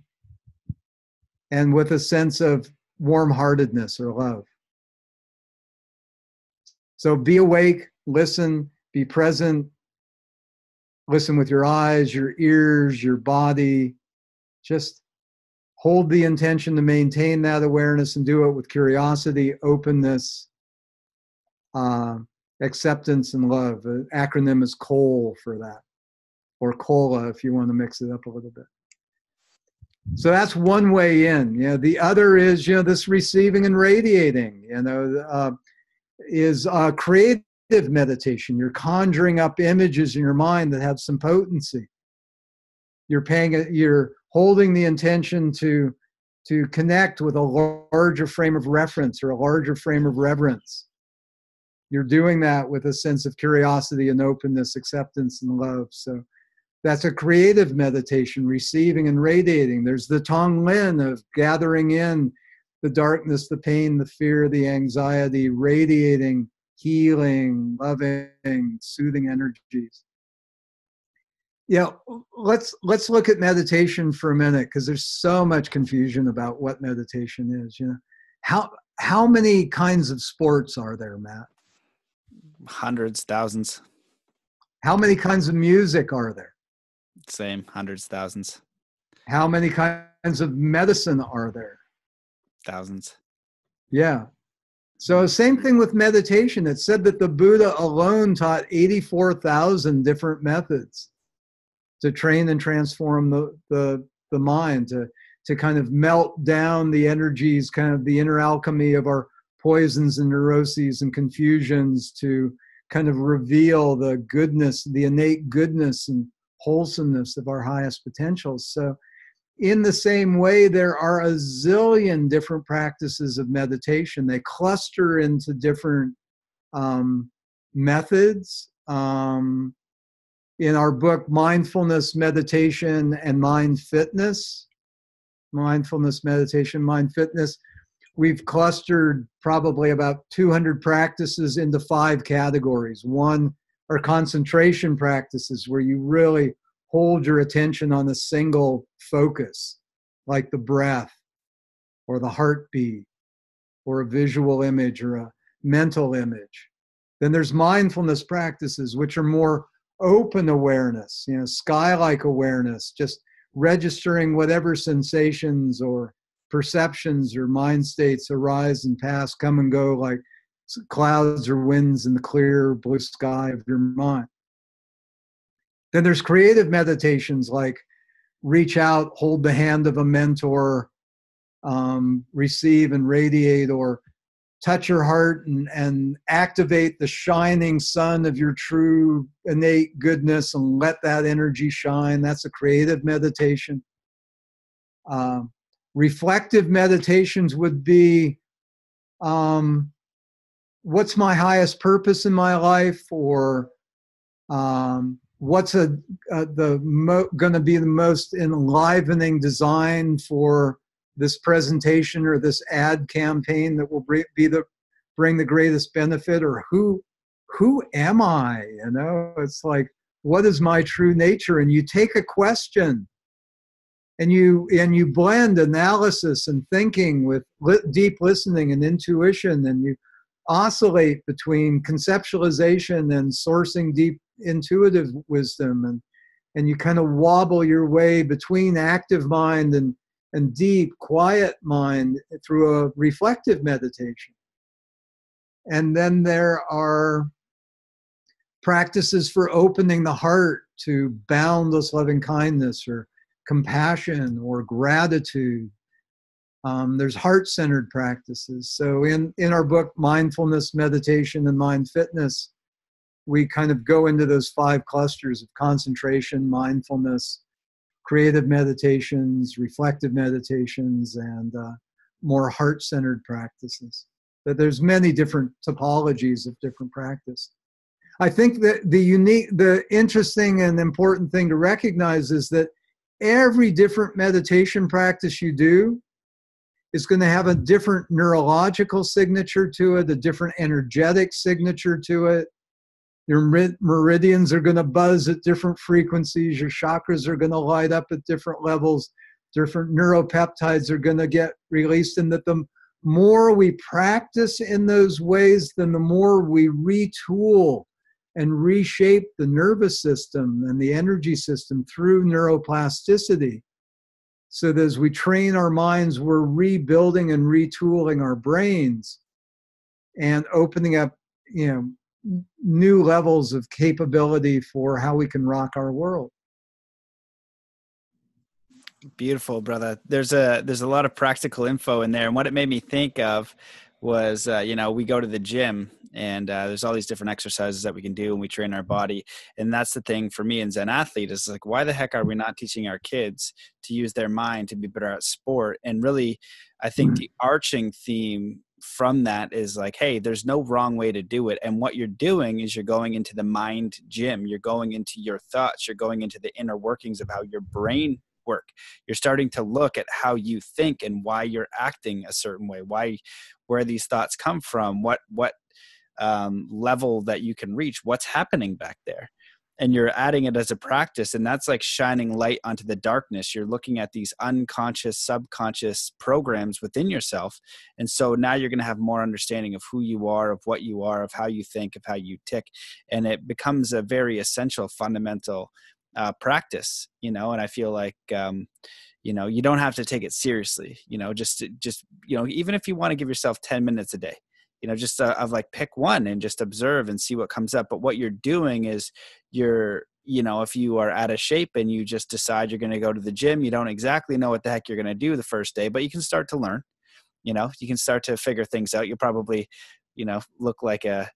and with a sense of warm-heartedness or love. So be awake, listen, be present, listen with your eyes, your ears, your body. Just hold the intention to maintain that awareness and do it with curiosity, openness, acceptance, and love. The acronym is COAL for that, or COLA if you want to mix it up a little bit. So that's one way in. You know, the other is, this receiving and radiating, is creative meditation. You're conjuring up images in your mind that have some potency. You're holding the intention to connect with a larger frame of reference or a larger frame of reverence. You're doing that with a sense of curiosity and openness, acceptance and love. So that's a creative meditation, receiving and radiating. There's the Tonglen of gathering in the darkness, the pain, the fear, the anxiety, radiating, healing, loving, soothing energies. Yeah, let's look at meditation for a minute, because there's so much confusion about what meditation is. How many kinds of sports are there, Matt? Hundreds, thousands. How many kinds of music are there? Same, hundreds, thousands. How many kinds of medicine are there? Thousands. Yeah. So same thing with meditation. It said that the Buddha alone taught 84,000 different methods to train and transform the mind, to kind of melt down the energies, kind of the inner alchemy of our poisons and neuroses and confusions, to kind of reveal the goodness, the innate goodness and wholesomeness of our highest potentials. So in the same way, there are a zillion different practices of meditation. They cluster into different methods. In our book, Mindfulness, Meditation, and Mind Fitness, Mindfulness, Meditation, Mind Fitness, we've clustered probably about 200 practices into 5 categories. One are concentration practices, where you really hold your attention on a single focus, like the breath or the heartbeat or a visual image or a mental image. Then there's mindfulness practices, which are more open awareness, sky-like awareness, just registering whatever sensations or perceptions or mind states arise and pass, come and go like clouds or winds in the clear blue sky of your mind. Then there's creative meditations like reach out, hold the hand of a mentor, receive and radiate, or touch your heart and activate the shining sun of your true innate goodness and let that energy shine. That's a creative meditation. Reflective meditations would be, what's my highest purpose in my life, or what's going to be the most enlivening design for this presentation or this ad campaign that will bring the greatest benefit, or who am I? It's like, what is my true nature? And you take a question and you blend analysis and thinking with deep listening and intuition, and you oscillate between conceptualization and sourcing deep intuitive wisdom, and you kind of wobble your way between active mind and deep quiet mind through a reflective meditation. And then there are practices for opening the heart to boundless loving kindness or compassion or gratitude. There's heart-centered practices. So in our book, Mindfulness, Meditation, and Mind Fitness, we kind of go into those 5 clusters of concentration, mindfulness, creative meditations, reflective meditations, and more heart-centered practices. But there's many different topologies of different practice. I think that the interesting and important thing to recognize is that every different meditation practice you do is going to have a different neurological signature to it, a different energetic signature to it. Your meridians are going to buzz at different frequencies. Your chakras are going to light up at different levels. Different neuropeptides are going to get released. And that the more we practice in those ways, then the more we retool and reshape the nervous system and the energy system through neuroplasticity. So that as we train our minds, we're rebuilding and retooling our brains and opening up, new levels of capability for how we can rock our world. Beautiful, brother. There's a lot of practical info in there. And what it made me think of was, we go to the gym and there's all these different exercises that we can do and we train our body. And that's the thing for me in Zen Athlete is like, why the heck are we not teaching our kids to use their mind to be better at sport? And really, I think the arching theme from that is like, hey, there's no wrong way to do it. And what you're doing is you're going into the mind gym. You're going into your thoughts. You're going into the inner workings of how your brain work. You're starting to look at how you think and why you're acting a certain way, where these thoughts come from, what level that you can reach, what's happening back there. And you're adding it as a practice. And that's like shining light onto the darkness. You're looking at these unconscious, subconscious programs within yourself. And so now you're going to have more understanding of who you are, of what you are, of how you think, of how you tick. And it becomes a very essential, fundamental practice, and I feel like, you don't have to take it seriously, just, even if you want to give yourself 10 minutes a day, just of like pick one and just observe and see what comes up. But what you're doing is if you are out of shape and you just decide you're going to go to the gym, you don't exactly know what the heck you're going to do the first day, but you can start to learn, you can start to figure things out. You'll probably, look like a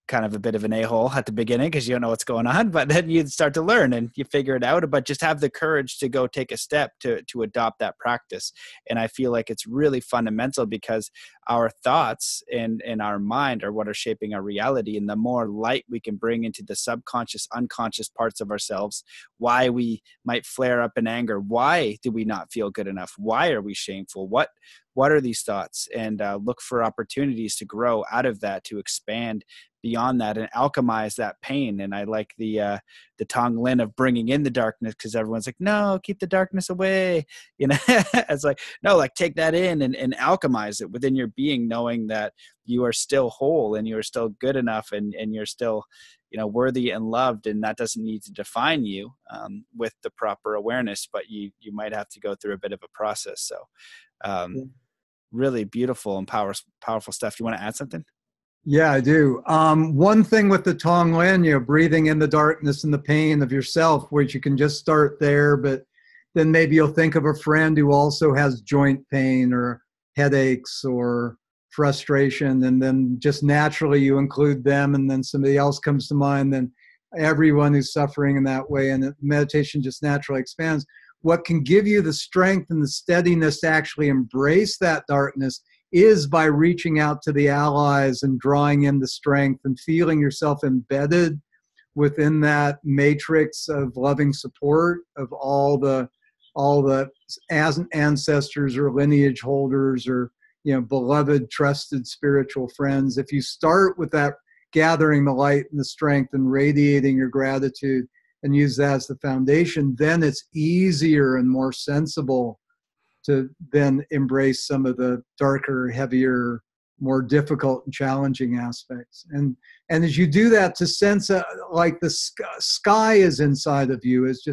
kind of a bit of an a-hole at the beginning because you don't know what's going on, but then you start to learn and you figure it out, but just have the courage to go take a step to adopt that practice. And I feel like it's really fundamental because our thoughts and our mind are what are shaping our reality. And the more light we can bring into the subconscious, unconscious parts of ourselves, why we might flare up in anger, why do we not feel good enough, why are we shameful, what are these thoughts, and look for opportunities to grow out of that, to expand beyond that and alchemize that pain. And I like the Tong Lin of bringing in the darkness, because everyone's like, no, keep the darkness away. It's like, no, like take that in and alchemize it within your being, knowing that you are still whole and you're still good enough and you're still, worthy and loved. And that doesn't need to define you with the proper awareness, but you might have to go through a bit of a process. So really beautiful and powerful stuff. Do you want to add something? Yeah, I do. One thing with the Tong Lin, breathing in the darkness and the pain of yourself, which you can just start there, but then maybe you'll think of a friend who also has joint pain or headaches or frustration, and then just naturally you include them, and then somebody else comes to mind, then everyone who's suffering in that way, and meditation just naturally expands. What can give you the strength and the steadiness to actually embrace that darkness is by reaching out to the allies and drawing in the strength and feeling yourself embedded within that matrix of loving support of all the ancestors or lineage holders or beloved, trusted spiritual friends. If you start with that, gathering the light and the strength and radiating your gratitude and use that as the foundation, then it's easier and more sensible to then embrace some of the darker, heavier, more difficult and challenging aspects. And as you do that, to sense like the sky is inside of you, as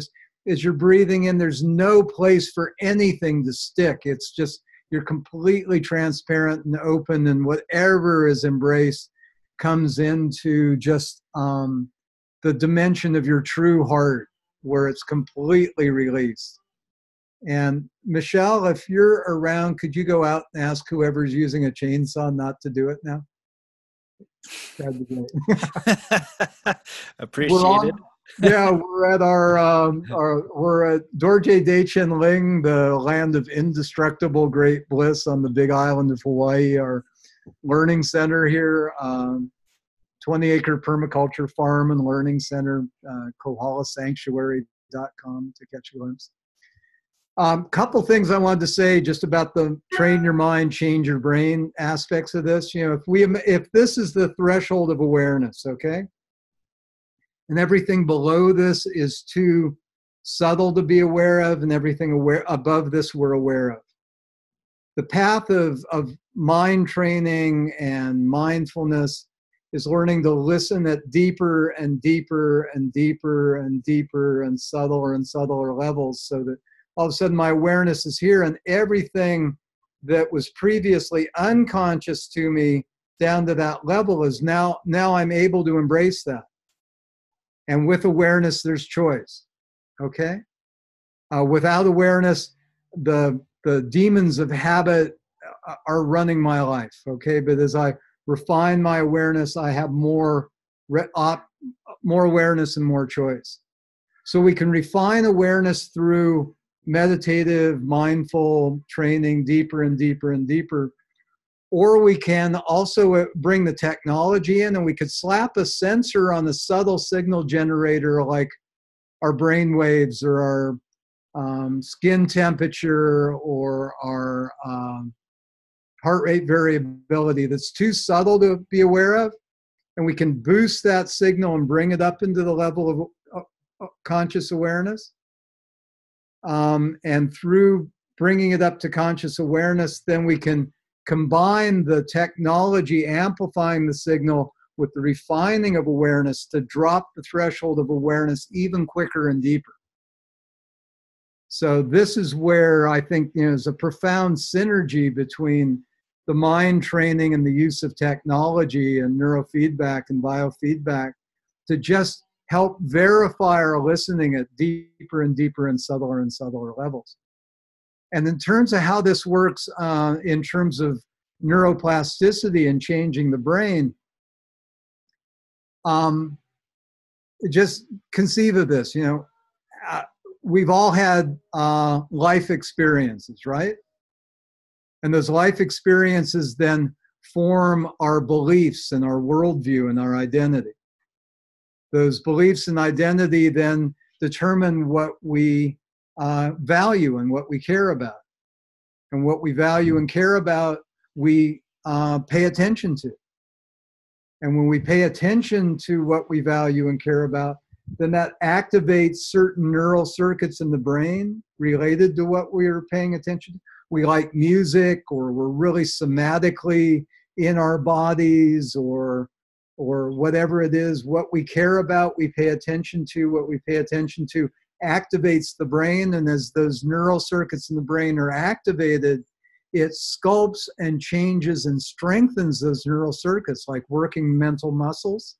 you're breathing in, there's no place for anything to stick. It's just, you're completely transparent and open, and whatever is embraced comes into just the dimension of your true heart, where it's completely released. And Michelle, if you're around, could you go out and ask whoever's using a chainsaw not to do it now? That'd be great. Appreciated. Yeah, we're at we're at Dorje Daichin Ling, the land of indestructible great bliss on the big island of Hawaii, our learning center here, 20-acre permaculture farm and learning center, kohalasanctuary.com to catch a glimpse. Couple things I wanted to say just about the train your mind, change your brain aspects of this. If this is the threshold of awareness, okay, and everything below this is too subtle to be aware of, and everything above this we're aware of. The path of mind training and mindfulness is learning to listen at deeper and deeper and deeper and deeper and subtler levels, so that all of a sudden my awareness is here, and everything that was previously unconscious to me down to that level is now I'm able to embrace that. And with awareness, there's choice, okay? Without awareness, the demons of habit are running my life, okay? But as I refine my awareness, I have more awareness and more choice. So we can refine awareness through meditative, mindful training deeper and deeper and deeper. Or we can also bring the technology in, and we could slap a sensor on a subtle signal generator like our brain waves or our skin temperature or our heart rate variability that's too subtle to be aware of. And we can boost that signal and bring it up into the level of conscious awareness. And through bringing it up to conscious awareness, then we can combine the technology amplifying the signal with the refining of awareness to drop the threshold of awareness even quicker and deeper. So this is where I think there's a profound synergy between the mind training and the use of technology and neurofeedback and biofeedback to just help verify our listening at deeper and deeper and subtler levels. And in terms of how this works in terms of neuroplasticity and changing the brain, just conceive of this, we've all had life experiences, right? And those life experiences then form our beliefs and our worldview and our identity. Those beliefs and identity then determine what we value and what we care about. And what we value and care about, we pay attention to. And when we pay attention to what we value and care about, then that activates certain neural circuits in the brain related to what we are paying attention to. We like music, or we're really somatically in our bodies, or whatever it is, what we care about, we pay attention to. What we pay attention to activates the brain, and as those neural circuits in the brain are activated, it sculpts and changes and strengthens those neural circuits like working mental muscles.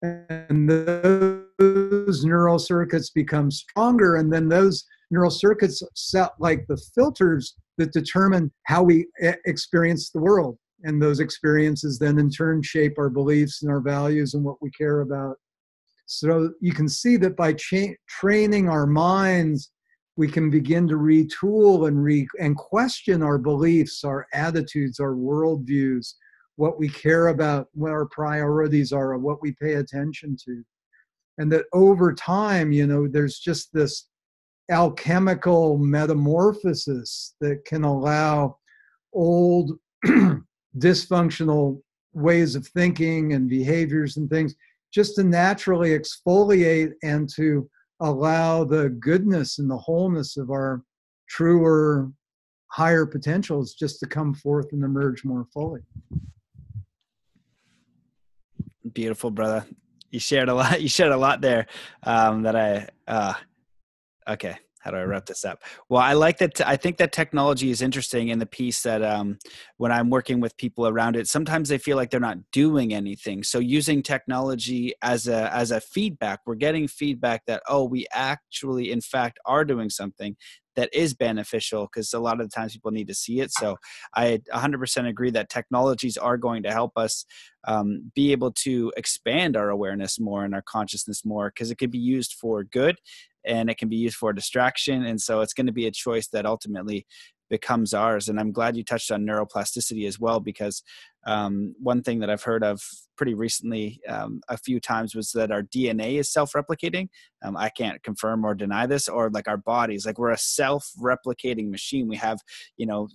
And those neural circuits become stronger, and then those neural circuits set like the filters that determine how we experience the world. And those experiences then in turn shape our beliefs and our values and what we care about. So you can see that by training our minds, we can begin to retool and question our beliefs, our attitudes, our worldviews, what we care about, what our priorities are, and what we pay attention to. And that over time, there's just this alchemical metamorphosis that can allow old dysfunctional ways of thinking and behaviors and things just to naturally exfoliate and to allow the goodness and the wholeness of our truer, higher potentials just to come forth and emerge more fully. Beautiful, brother. You shared a lot. You shared a lot there. Okay. how do I wrap this up? Well, I like that. I think that technology is interesting in the piece that when I'm working with people around it, sometimes they feel like they're not doing anything. So using technology as a feedback, we're getting feedback that, oh, we actually, in fact, are doing something that is beneficial, because a lot of the times people need to see it. So I 100% agree that technologies are going to help us be able to expand our awareness more and our consciousness more, because it could be used for good and it can be used for distraction. And so it's going to be a choice that ultimately becomes ours. And I'm glad you touched on neuroplasticity as well, because one thing that I've heard of pretty recently a few times was that our DNA is self-replicating. I can't confirm or deny this, or like our bodies, like we're a self-replicating machine. We have,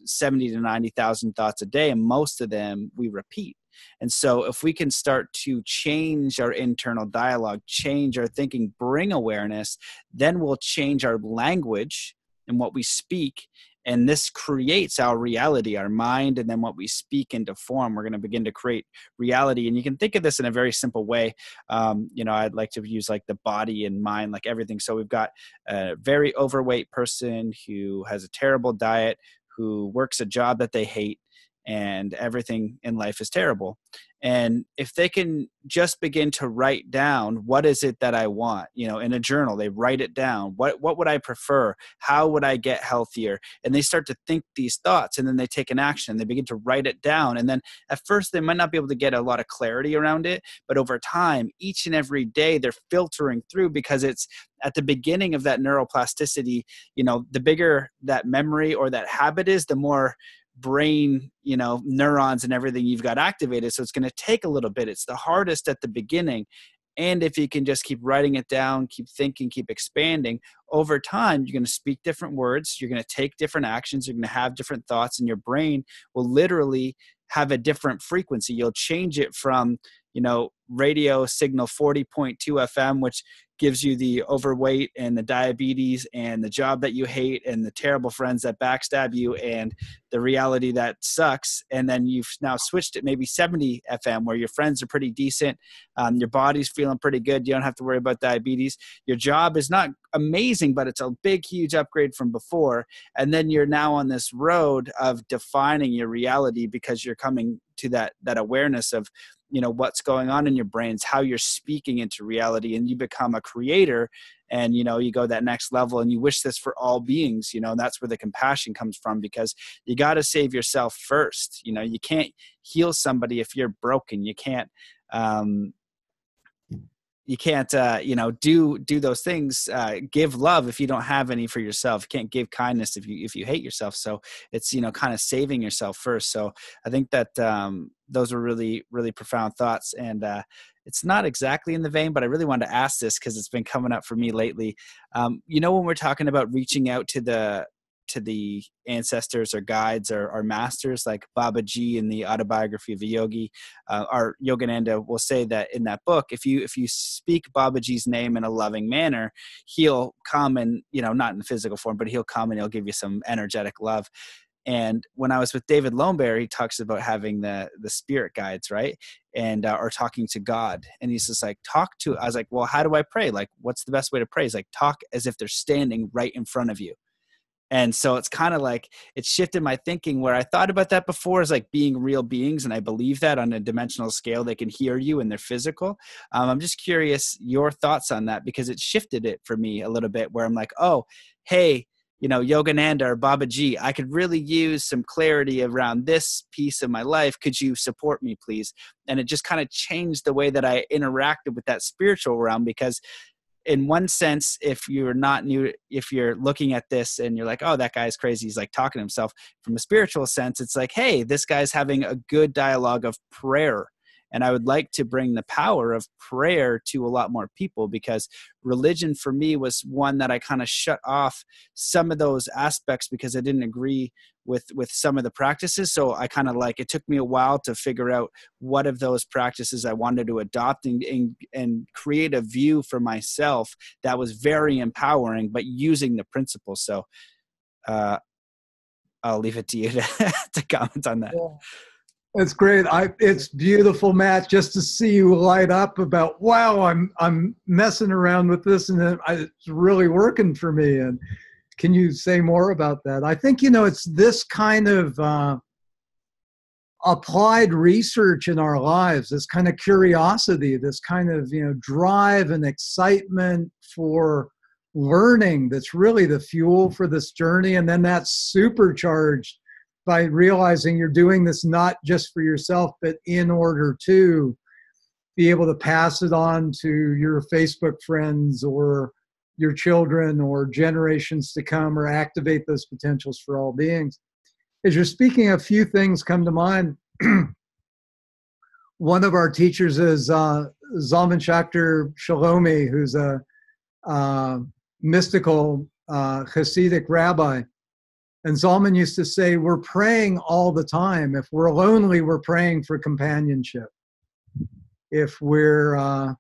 70 to 90,000 thoughts a day, and most of them we repeat. And so if we can start to change our internal dialogue, change our thinking, bring awareness, then we'll change our language and what we speak. And this creates our reality, our mind, and then what we speak into form. We're going to begin to create reality. And you can think of this in a very simple way. I'd like to use like the body and mind, like everything. So we've got a very overweight person who has a terrible diet, who works a job that they hate, and everything in life is terrible. And if they can just begin to write down, what is it that I want, in a journal, they write it down. What would I prefer? How would I get healthier? And they start to think these thoughts, and then they take an action. They begin to write it down. And then at first they might not be able to get a lot of clarity around it, but over time, each and every day, they're filtering through, because it's at the beginning of that neuroplasticity. The bigger that memory or that habit is, the more brain, neurons and everything you've got activated. So it's going to take a little bit. It's the hardest at the beginning. And if you can just keep writing it down, keep thinking, keep expanding, over time, you're going to speak different words. You're going to take different actions. You're going to have different thoughts, and your brain will literally have a different frequency. You'll change it from, radio signal 40.2 FM, which gives you the overweight and the diabetes and the job that you hate and the terrible friends that backstab you and the reality that sucks. And then you've now switched it maybe 70 FM, where your friends are pretty decent. Your body's feeling pretty good. You don't have to worry about diabetes. Your job is not amazing, but it's a big, huge upgrade from before. And then you're now on this road of defining your reality, because you're coming to that awareness of, what's going on in your brains, how you're speaking into reality, and you become a creator. And, you go that next level, and you wish this for all beings, that's where the compassion comes from, because you got to save yourself first. You can't heal somebody if you're broken. You can't, do those things, give love if you don't have any for yourself. You can't give kindness if you hate yourself. So it's, kind of saving yourself first. So I think that those were really, really profound thoughts. And it's not exactly in the vein, but I really wanted to ask this because it's been coming up for me lately. When we're talking about reaching out to the ancestors or guides or masters, like Babaji in the Autobiography of a Yogi, our Yogananda will say that in that book, if you speak Babaji's name in a loving manner, he'll come and, not in physical form, but he'll come and he'll give you some energetic love. And when I was with David Lombard, he talks about having the spirit guides, right? And or talking to God. And he's just like, I was like, well, how do I pray? Like, what's the best way to pray? He's like, talk as if they're standing right in front of you. And so it's kind of like, it shifted my thinking, where I thought about that before as like being real beings. And I believe that on a dimensional scale, they can hear you and they're physical. I'm just curious your thoughts on that, because it shifted it for me a little bit, where I'm like, oh, hey, Yogananda or Babaji, I could really use some clarity around this piece of my life. Could you support me, please? And it just kind of changed the way that I interacted with that spiritual realm, because in one sense, if you're looking at this and you're like, oh, that guy's crazy, he's like talking to himself. From a spiritual sense, it's like, hey, this guy's having a good dialogue of prayer. And I would like to bring the power of prayer to a lot more people, because religion for me was one that I kind of shut off some of those aspects because I didn't agree with some of the practices. So I kind of it took me a while to figure out what of those practices I wanted to adopt and create a view for myself that was very empowering, but using the principles. So I'll leave it to you to comment on that. Yeah. It's great. It's beautiful, Matt, just to see you light up about, wow, I'm messing around with this, and it's really working for me. And Can you say more about that? I think, you know, it's this kind of applied research in our lives, this kind of curiosity, this kind of, you know, drive and excitement for learning that's really the fuel for this journey. And then that's supercharged by realizing you're doing this not just for yourself, but in order to be able to pass it on to your Facebook friends or your children or generations to come, or activate those potentials for all beings. As you're speaking, a few things come to mind. One of our teachers is Zalman Schachter Shalomi, who's a mystical Hasidic rabbi. And Zalman used to say, we're praying all the time. If we're lonely, we're praying for companionship. If we're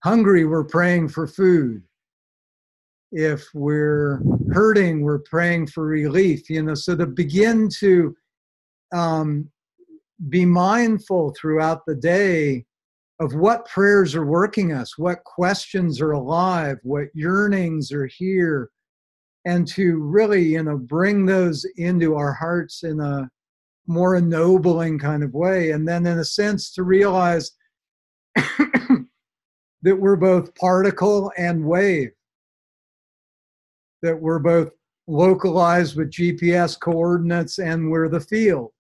hungry, we're praying for food. If we're hurting, we're praying for relief. You know, so to begin to be mindful throughout the day of what prayers are working us, what questions are alive, what yearnings are here, and to really, you know, bring those into our hearts in a more ennobling kind of way. And then in a sense to realize that we're both particle and wave, that we're both localized with GPS coordinates and we're the field.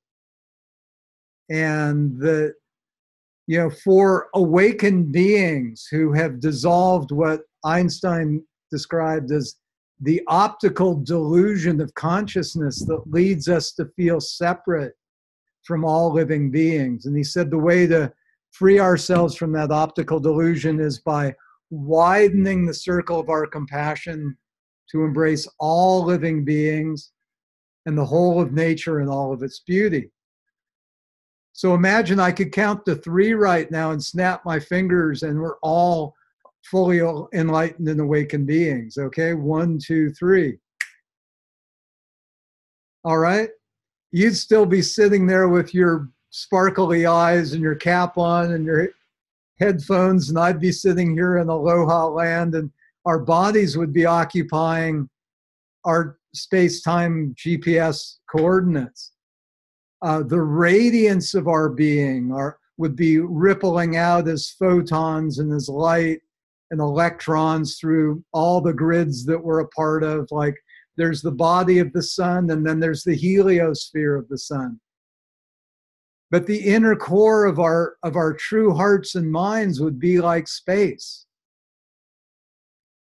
And that, you know, for awakened beings who have dissolved what Einstein described as the optical delusion of consciousness that leads us to feel separate from all living beings. And he said the way to free ourselves from that optical delusion is by widening the circle of our compassion to embrace all living beings and the whole of nature and all of its beauty. So imagine I could count to 3 right now and snap my fingers and we're all fully enlightened and awakened beings. Okay, 1, 2, 3. All right, you'd still be sitting there with your sparkly eyes and your cap on and your headphones, and I'd be sitting here in Aloha land, and our bodies would be occupying our space-time GPS coordinates. The radiance of our being would be rippling out as photons and as light and electrons through all the grids that we're a part of. Like there's the body of the sun, and then there's the heliosphere of the sun. But the inner core of our true hearts and minds would be like space.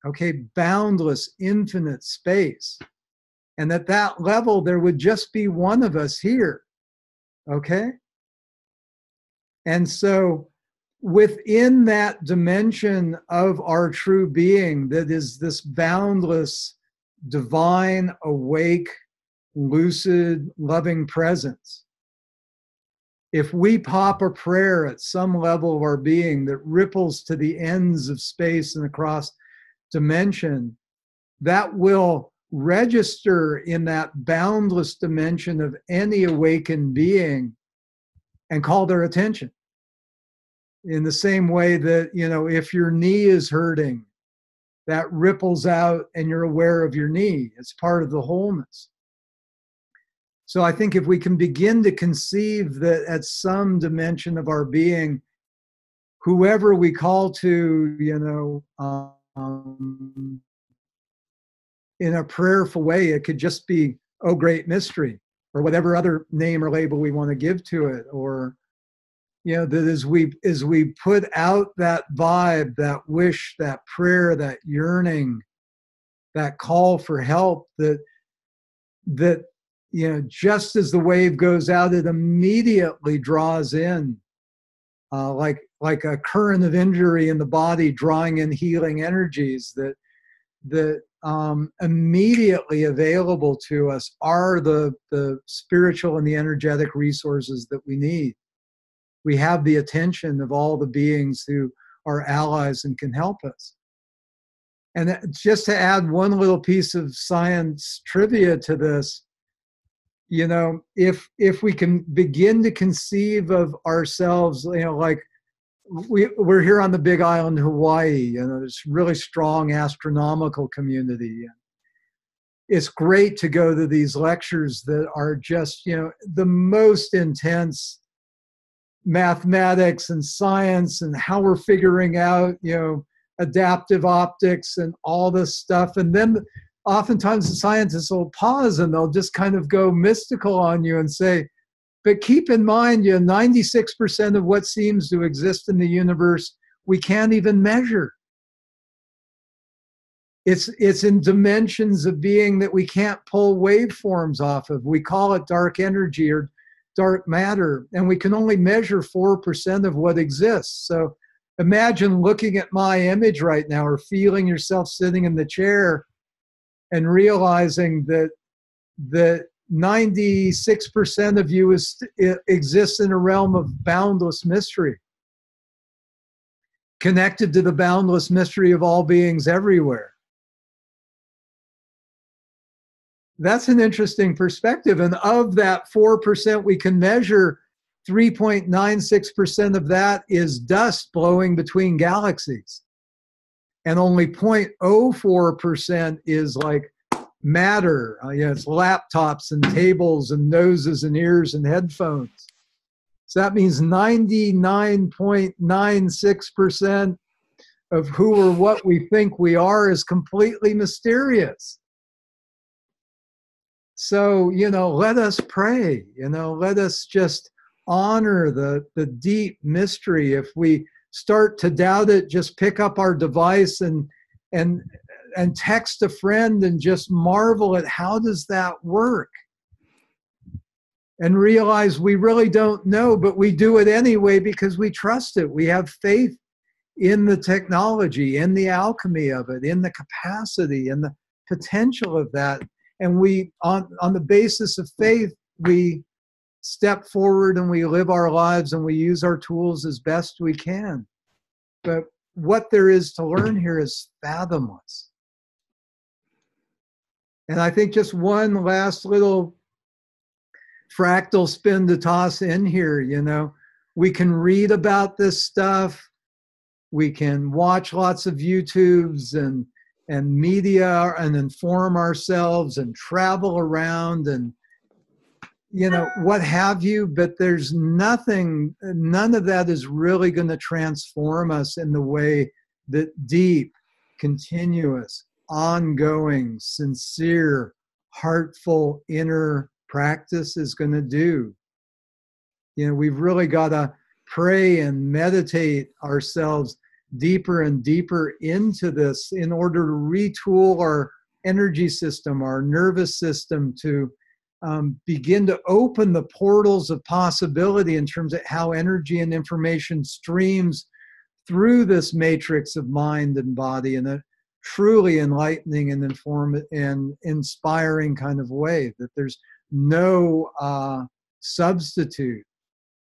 Okay, boundless, infinite space. And at that level, there would just be one of us here. Okay? And so within that dimension of our true being that is this boundless, divine, awake, lucid, loving presence, if we pop a prayer at some level of our being that ripples to the ends of space and across dimension, that will register in that boundless dimension of any awakened being and call their attention. In the same way that, you know, if your knee is hurting, that ripples out and you're aware of your knee. It's part of the wholeness. So I think if we can begin to conceive that at some dimension of our being, whoever we call to, you know, in a prayerful way, it could just be, oh, great mystery, or whatever other name or label we want to give to it. Or, you know, that as we put out that vibe, that wish, that prayer, that yearning, that call for help, that you know, just as the wave goes out, it immediately draws in, like a current of injury in the body, drawing in healing energies that immediately available to us are the spiritual and the energetic resources that we need. We have the attention of all the beings who are allies and can help us. And just to add one little piece of science trivia to this, you know, if we can begin to conceive of ourselves, you know, like we're here on the big island, Hawaii, you know, there's really strong astronomical community. it's great to go to these lectures that are just, the most intense mathematics and science and how we're figuring out, adaptive optics and all this stuff. And then oftentimes the scientists will pause and they'll just kind of go mystical on you and say, but keep in mind, 96% of what seems to exist in the universe, we can't even measure. It's in dimensions of being that we can't pull waveforms off of. We call it dark energy or dark matter, and we can only measure 4% of what exists. So imagine looking at my image right now, or feeling yourself sitting in the chair and realizing that 96% of you exists in a realm of boundless mystery, connected to the boundless mystery of all beings everywhere. That's an interesting perspective. And of that 4% we can measure, 3.96% of that is dust blowing between galaxies. And only 0.04% is like matter. It's laptops and tables and noses and ears and headphones. So that means 99.96% of who or what we think we are is completely mysterious. So, let us pray, let us just honor the deep mystery. If we start to doubt it, just pick up our device and text a friend and just marvel at how does that work? And realize we really don't know, but we do it anyway because we trust it. We have faith in the technology, in the alchemy of it, in the capacity and the potential of that. And we, on the basis of faith, we step forward and we live our lives and we use our tools as best we can. But what there is to learn here is fathomless. And I think just one last little fractal spin to toss in here, we can read about this stuff. We can watch lots of YouTubes and media and inform ourselves and travel around and, what have you, but there's none of that is really going to transform us in the way that deep, continuous, ongoing, sincere, heartful inner practice is going to do. We've really got to pray and meditate ourselves deeper and deeper into this in order to retool our energy system, our nervous system, to begin to open the portals of possibility in terms of how energy and information streams through this matrix of mind and body in a truly enlightening and informative and inspiring kind of way, that there's no substitute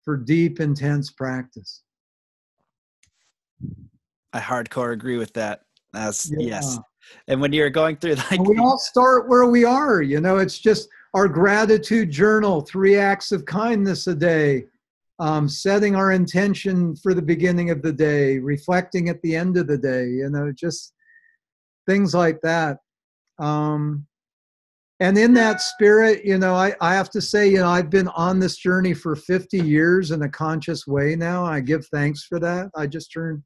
for deep, intense practice. I hardcore agree with that. Yes. And when you're going through we all start where we are, it's just our gratitude journal, 3 acts of kindness a day, setting our intention for the beginning of the day, reflecting at the end of the day, just things like that. And in that spirit, I have to say, I've been on this journey for 50 years in a conscious way now. I give thanks for that. I just turned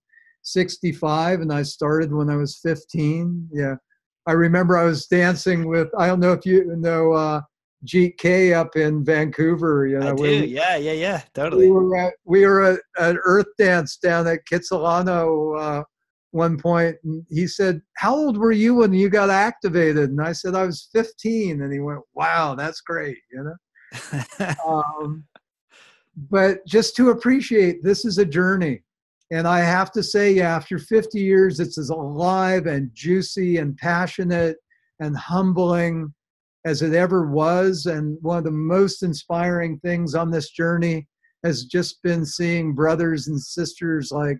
65 and I started when I was 15. Yeah. I remember I was dancing with, I don't know if you know, Jeet K up in Vancouver. I do. Yeah. Totally. We were at Earth Dance down at Kitsilano one point, and he said, "How old were you when you got activated?" And I said, "I was 15." And he went, "Wow, that's great," But just to appreciate, this is a journey. And I have to say, after 50 years, it's as alive and juicy and passionate and humbling as it ever was. And one of the most inspiring things on this journey has just been seeing brothers and sisters like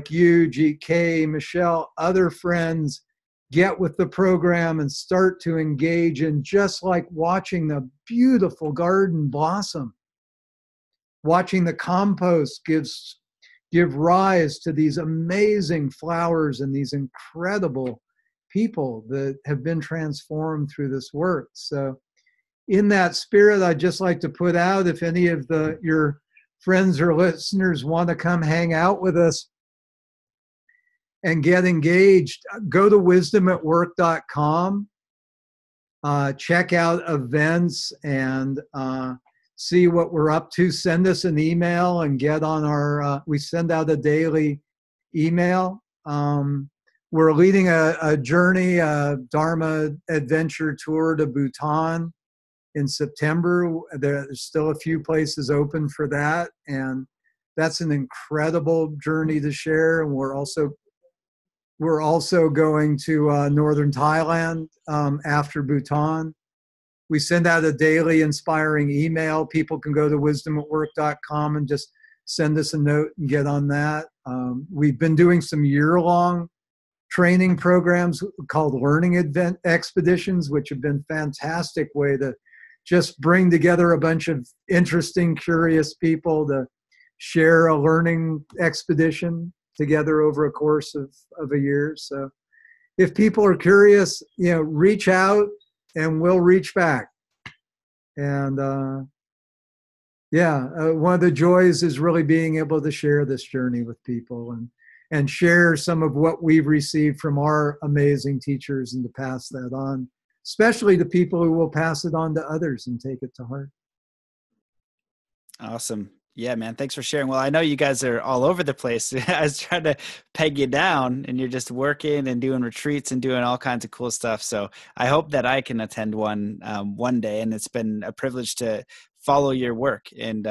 you, GK, Michelle, other friends get with the program and start to engage in, just like watching the beautiful garden blossom, watching the compost give rise to these amazing flowers and these incredible people that have been transformed through this work. So in that spirit, I'd just like to put out, if any of your friends or listeners want to come hang out with us and get engaged, go to wisdomatwork.com, check out events and see what we're up to. Send us an email and get on our, we send out a daily email. We're leading a journey, a Dharma adventure tour to Bhutan in September. There's still a few places open for that, and that's an incredible journey to share. And we're also going to northern Thailand after Bhutan. We send out a daily inspiring email. People can go to wisdomatwork.com and just send us a note and get on that. We've been doing some year-long training programs called learning event expeditions, which have been fantastic way to just bring together a bunch of interesting, curious people to share a learning expedition together over a course of a year. So if people are curious, reach out and we'll reach back. And one of the joys is really being able to share this journey with people and share some of what we've received from our amazing teachers and to pass that on, especially to people who will pass it on to others and take it to heart. Awesome. Yeah, man. Thanks for sharing. Well, I know you guys are all over the place. I was trying to peg you down and you're just working and doing retreats and doing all kinds of cool stuff. So I hope that I can attend one day. And it's been a privilege to follow your work and,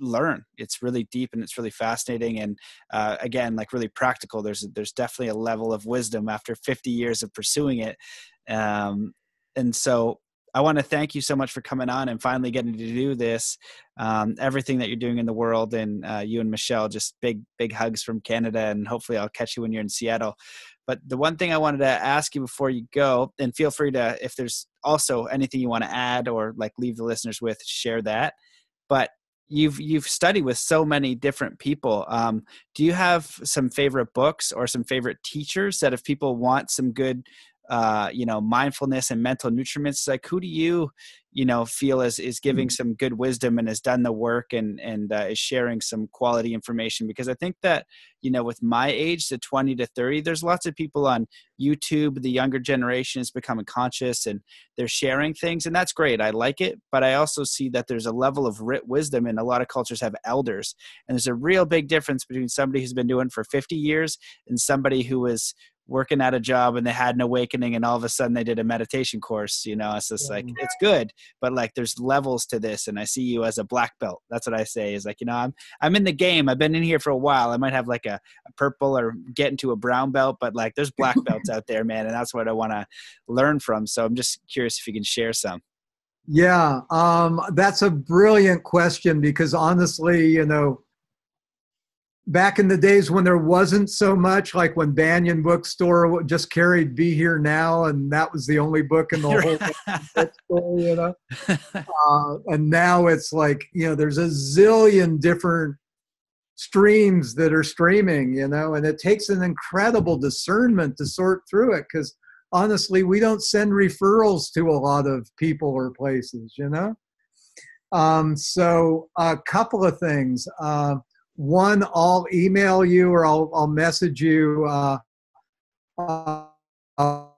learn. It's really deep and it's really fascinating. And again, like really practical. There's definitely a level of wisdom after 50 years of pursuing it. And so I want to thank you so much for coming on and finally getting to do this, everything that you're doing in the world. And you and Michelle, just big hugs from Canada. And hopefully I'll catch you when you're in Seattle. But the one thing I wanted to ask you before you go, and feel free to, if there's also anything you want to add or like leave the listeners with, share that. But you've studied with so many different people. Do you have some favorite books or some favorite teachers that if people want some good mindfulness and mental nutriments, like who do you feel is giving some good wisdom and has done the work and is sharing some quality information? Because I think that, with my age, the 20 to 30, there's lots of people on YouTube. The younger generation is becoming conscious and they're sharing things, and that's great. I like it, but I also see that there's a level of wisdom, and a lot of cultures have elders, and there's a real big difference between somebody who's been doing it for 50 years and somebody who was working at a job and they had an awakening and all of a sudden they did a meditation course. It's just like, it's good, but like there's levels to this. And I see you as a black belt. That's what I say is like, I'm in the game. I've been in here for a while. I might have like a purple or get into a brown belt, but like there's black belts out there, man. And that's what I want to learn from. So I'm just curious if you can share some. Yeah. That's a brilliant question because honestly, back in the days when there wasn't so much, like when Banyan Bookstore just carried Be Here Now, and that was the only book in the whole bookstore, and now it's like, there's a zillion different streams that are streaming, and it takes an incredible discernment to sort through it because honestly, we don't send referrals to a lot of people or places, So a couple of things. One, I'll email you or I'll message you a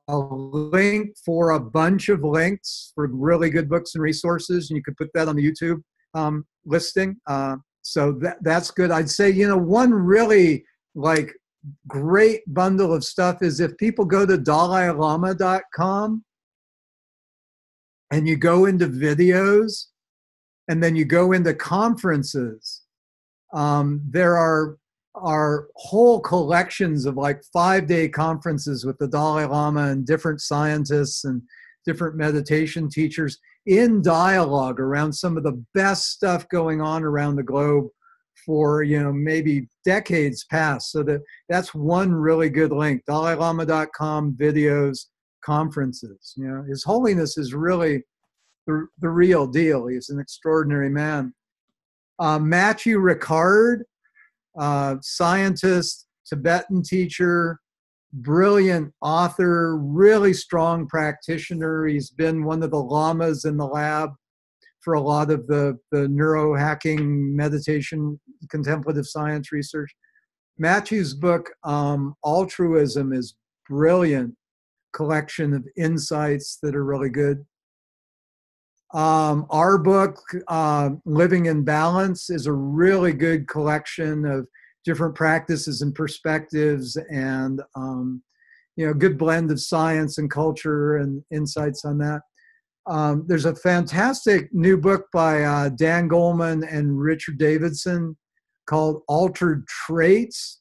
link for a bunch of links for really good books and resources, and you could put that on the YouTube listing. So that's good. I'd say, one really like great bundle of stuff is if people go to DalaiLama.com and you go into videos and then you go into conferences. There are whole collections of like 5-day conferences with the Dalai Lama and different scientists and different meditation teachers in dialogue around some of the best stuff going on around the globe for, maybe decades past. So that's one really good link, DalaiLama.com, videos, conferences. His Holiness is really the real deal. He's an extraordinary man. Matthieu Ricard, scientist, Tibetan teacher, brilliant author, really strong practitioner. He's been one of the lamas in the lab for a lot of the neurohacking, meditation, contemplative science research. Matthieu's book, Altruism, is brilliant collection of insights that are really good. Our book, Living in Balance, is a really good collection of different practices and perspectives, and good blend of science and culture and insights on that. There's a fantastic new book by Dan Goldman and Richard Davidson called Altered Traits,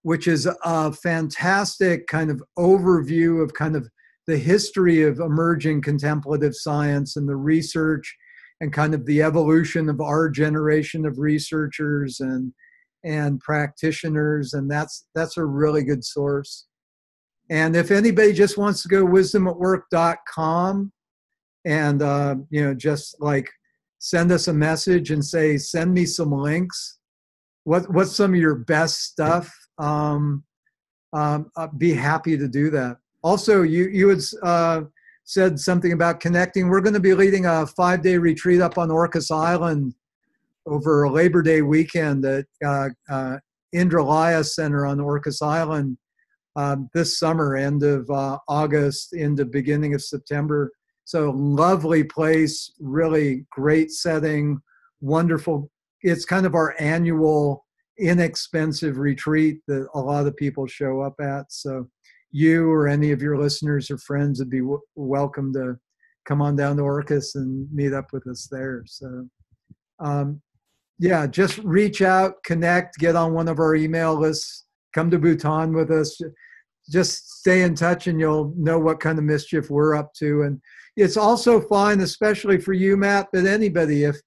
which is a fantastic kind of overview of kind of the history of emerging contemplative science and the research and kind of the evolution of our generation of researchers and practitioners. And that's a really good source. And if anybody just wants to go wisdomatwork.com and, just like send us a message and say, send me some links. What's some of your best stuff? I'd be happy to do that. Also, you had said something about connecting. We're going to be leading a 5-day retreat up on Orcas Island over a Labor Day weekend at Indralaya Center on Orcas Island this summer, end of August into beginning of September. So lovely place, really great setting, wonderful. It's kind of our annual inexpensive retreat that a lot of people show up at. So you or any of your listeners or friends would be welcome to come on down to Orcas and meet up with us there. So just reach out, connect, get on one of our email lists, come to Bhutan with us. Just stay in touch and you'll know what kind of mischief we're up to. And it's also fine, especially for you, Matt, but anybody, if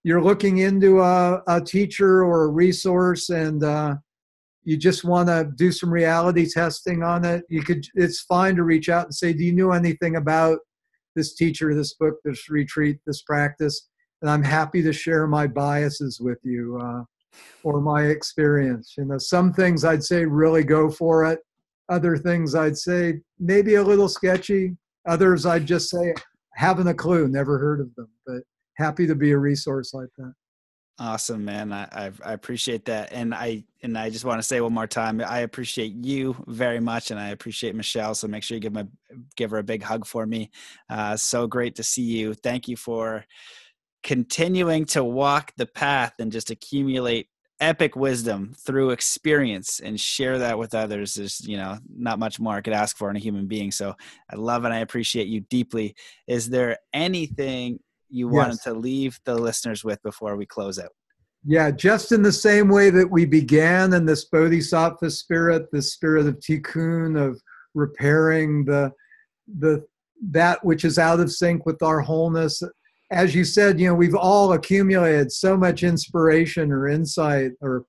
you're looking into a teacher or a resource and you just want to do some reality testing on it, it's fine to reach out and say, do you know anything about this teacher, this book, this retreat, this practice? And I'm happy to share my biases with you or my experience. Some things I'd say really go for it. Other things I'd say maybe a little sketchy. Others I'd just say haven't a clue, never heard of them, but happy to be a resource like that. Awesome, man. I appreciate that. And I just want to say one more time, I appreciate you very much. And I appreciate Michelle. So make sure you give her a big hug for me. So great to see you. Thank you for continuing to walk the path and just accumulate epic wisdom through experience and share that with others. There's, not much more I could ask for in a human being. So I love and I appreciate you deeply. Is there anything you wanted to leave the listeners with before we close out? Yeah, just in the same way that we began in this Bodhisattva spirit, the spirit of tikkun, of repairing that which is out of sync with our wholeness. As you said, we've all accumulated so much inspiration or insight or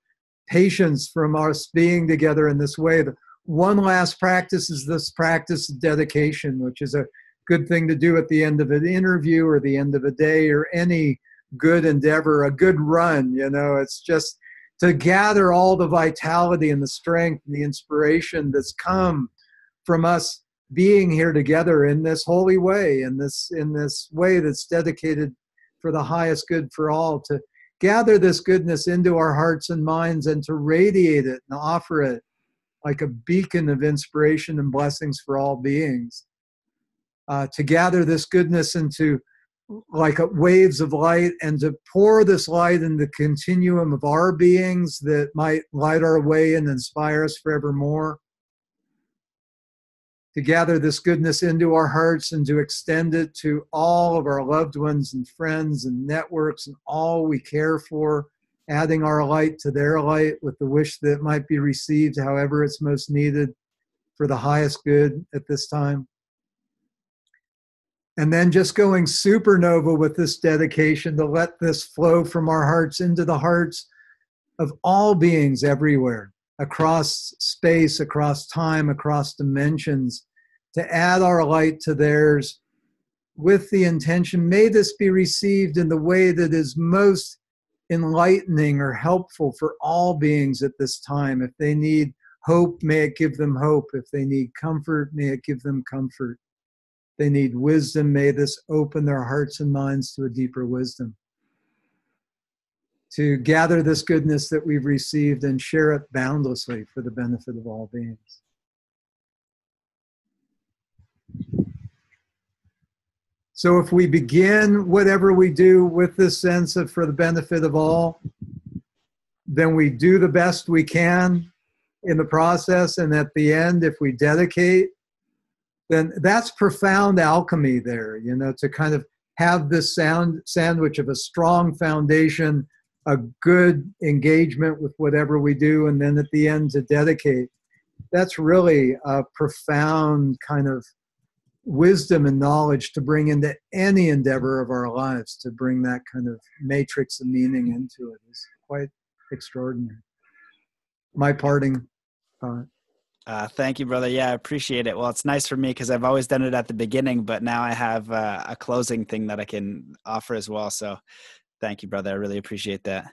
patience from us being together in this way. The one last practice is this practice of dedication, which is a good thing to do at the end of an interview or the end of a day or any good endeavor, a good run. It's just to gather all the vitality and the strength and the inspiration that's come from us being here together in this holy way, in this way that's dedicated for the highest good for all, to gather this goodness into our hearts and minds and to radiate it and offer it like a beacon of inspiration and blessings for all beings. To gather this goodness into like waves of light and to pour this light in the continuum of our beings that might light our way and inspire us forevermore. To gather this goodness into our hearts and to extend it to all of our loved ones and friends and networks and all we care for, adding our light to their light with the wish that it might be received however it's most needed for the highest good at this time. And then just going supernova with this dedication to let this flow from our hearts into the hearts of all beings everywhere, across space, across time, across dimensions, to add our light to theirs with the intention, may this be received in the way that is most enlightening or helpful for all beings at this time. If they need hope, may it give them hope. If they need comfort, may it give them comfort. They need wisdom, may this open their hearts and minds to a deeper wisdom. To gather this goodness that we've received and share it boundlessly for the benefit of all beings. So if we begin whatever we do with this sense of for the benefit of all, then we do the best we can in the process. And at the end, if we dedicate, then that's profound alchemy there, you know, to kind of have this sandwich of a strong foundation, a good engagement with whatever we do, and then at the end to dedicate. That's really a profound kind of wisdom and knowledge to bring into any endeavor of our lives, to bring that kind of matrix of meaning into it is quite extraordinary. My parting thought. Thank you, brother. Yeah, I appreciate it. Well, it's nice for me because I've always done it at the beginning, but now I have a closing thing that I can offer as well. So thank you, brother. I really appreciate that.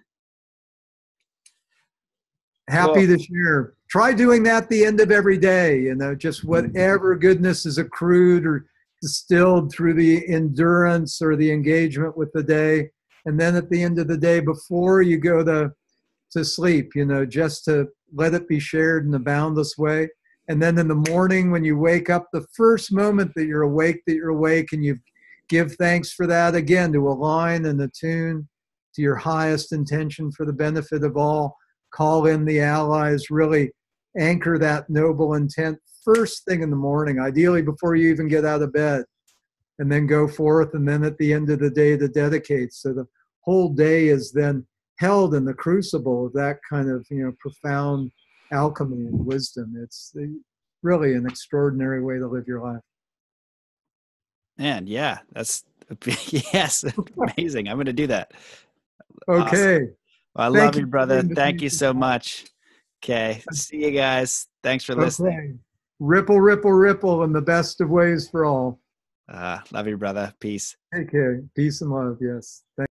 Happy to share. Try doing that at the end of every day, you know, just whatever goodness is accrued or distilled through the endurance or the engagement with the day. And then at the end of the day, before you go to sleep, you know, just to let it be shared in a boundless way. And then in the morning when you wake up, the first moment that you're awake, and you give thanks for that, again, to align and attune to your highest intention for the benefit of all. Call in the allies, really anchor that noble intent first thing in the morning, ideally before you even get out of bed, and then go forth, and then at the end of the day to dedicate. So the whole day is then held in the crucible of that kind of, you know, profound alchemy and wisdom. It's really an extraordinary way to live your life. Man, yeah, that's yes, amazing. I'm going to do that. Okay. Awesome. Well, I love you, brother. Thank you so much. Okay. See you guys. Thanks for listening. Okay. Ripple, ripple, ripple in the best of ways for all. Love you, brother. Peace. Take care. Peace and love. Yes. Thank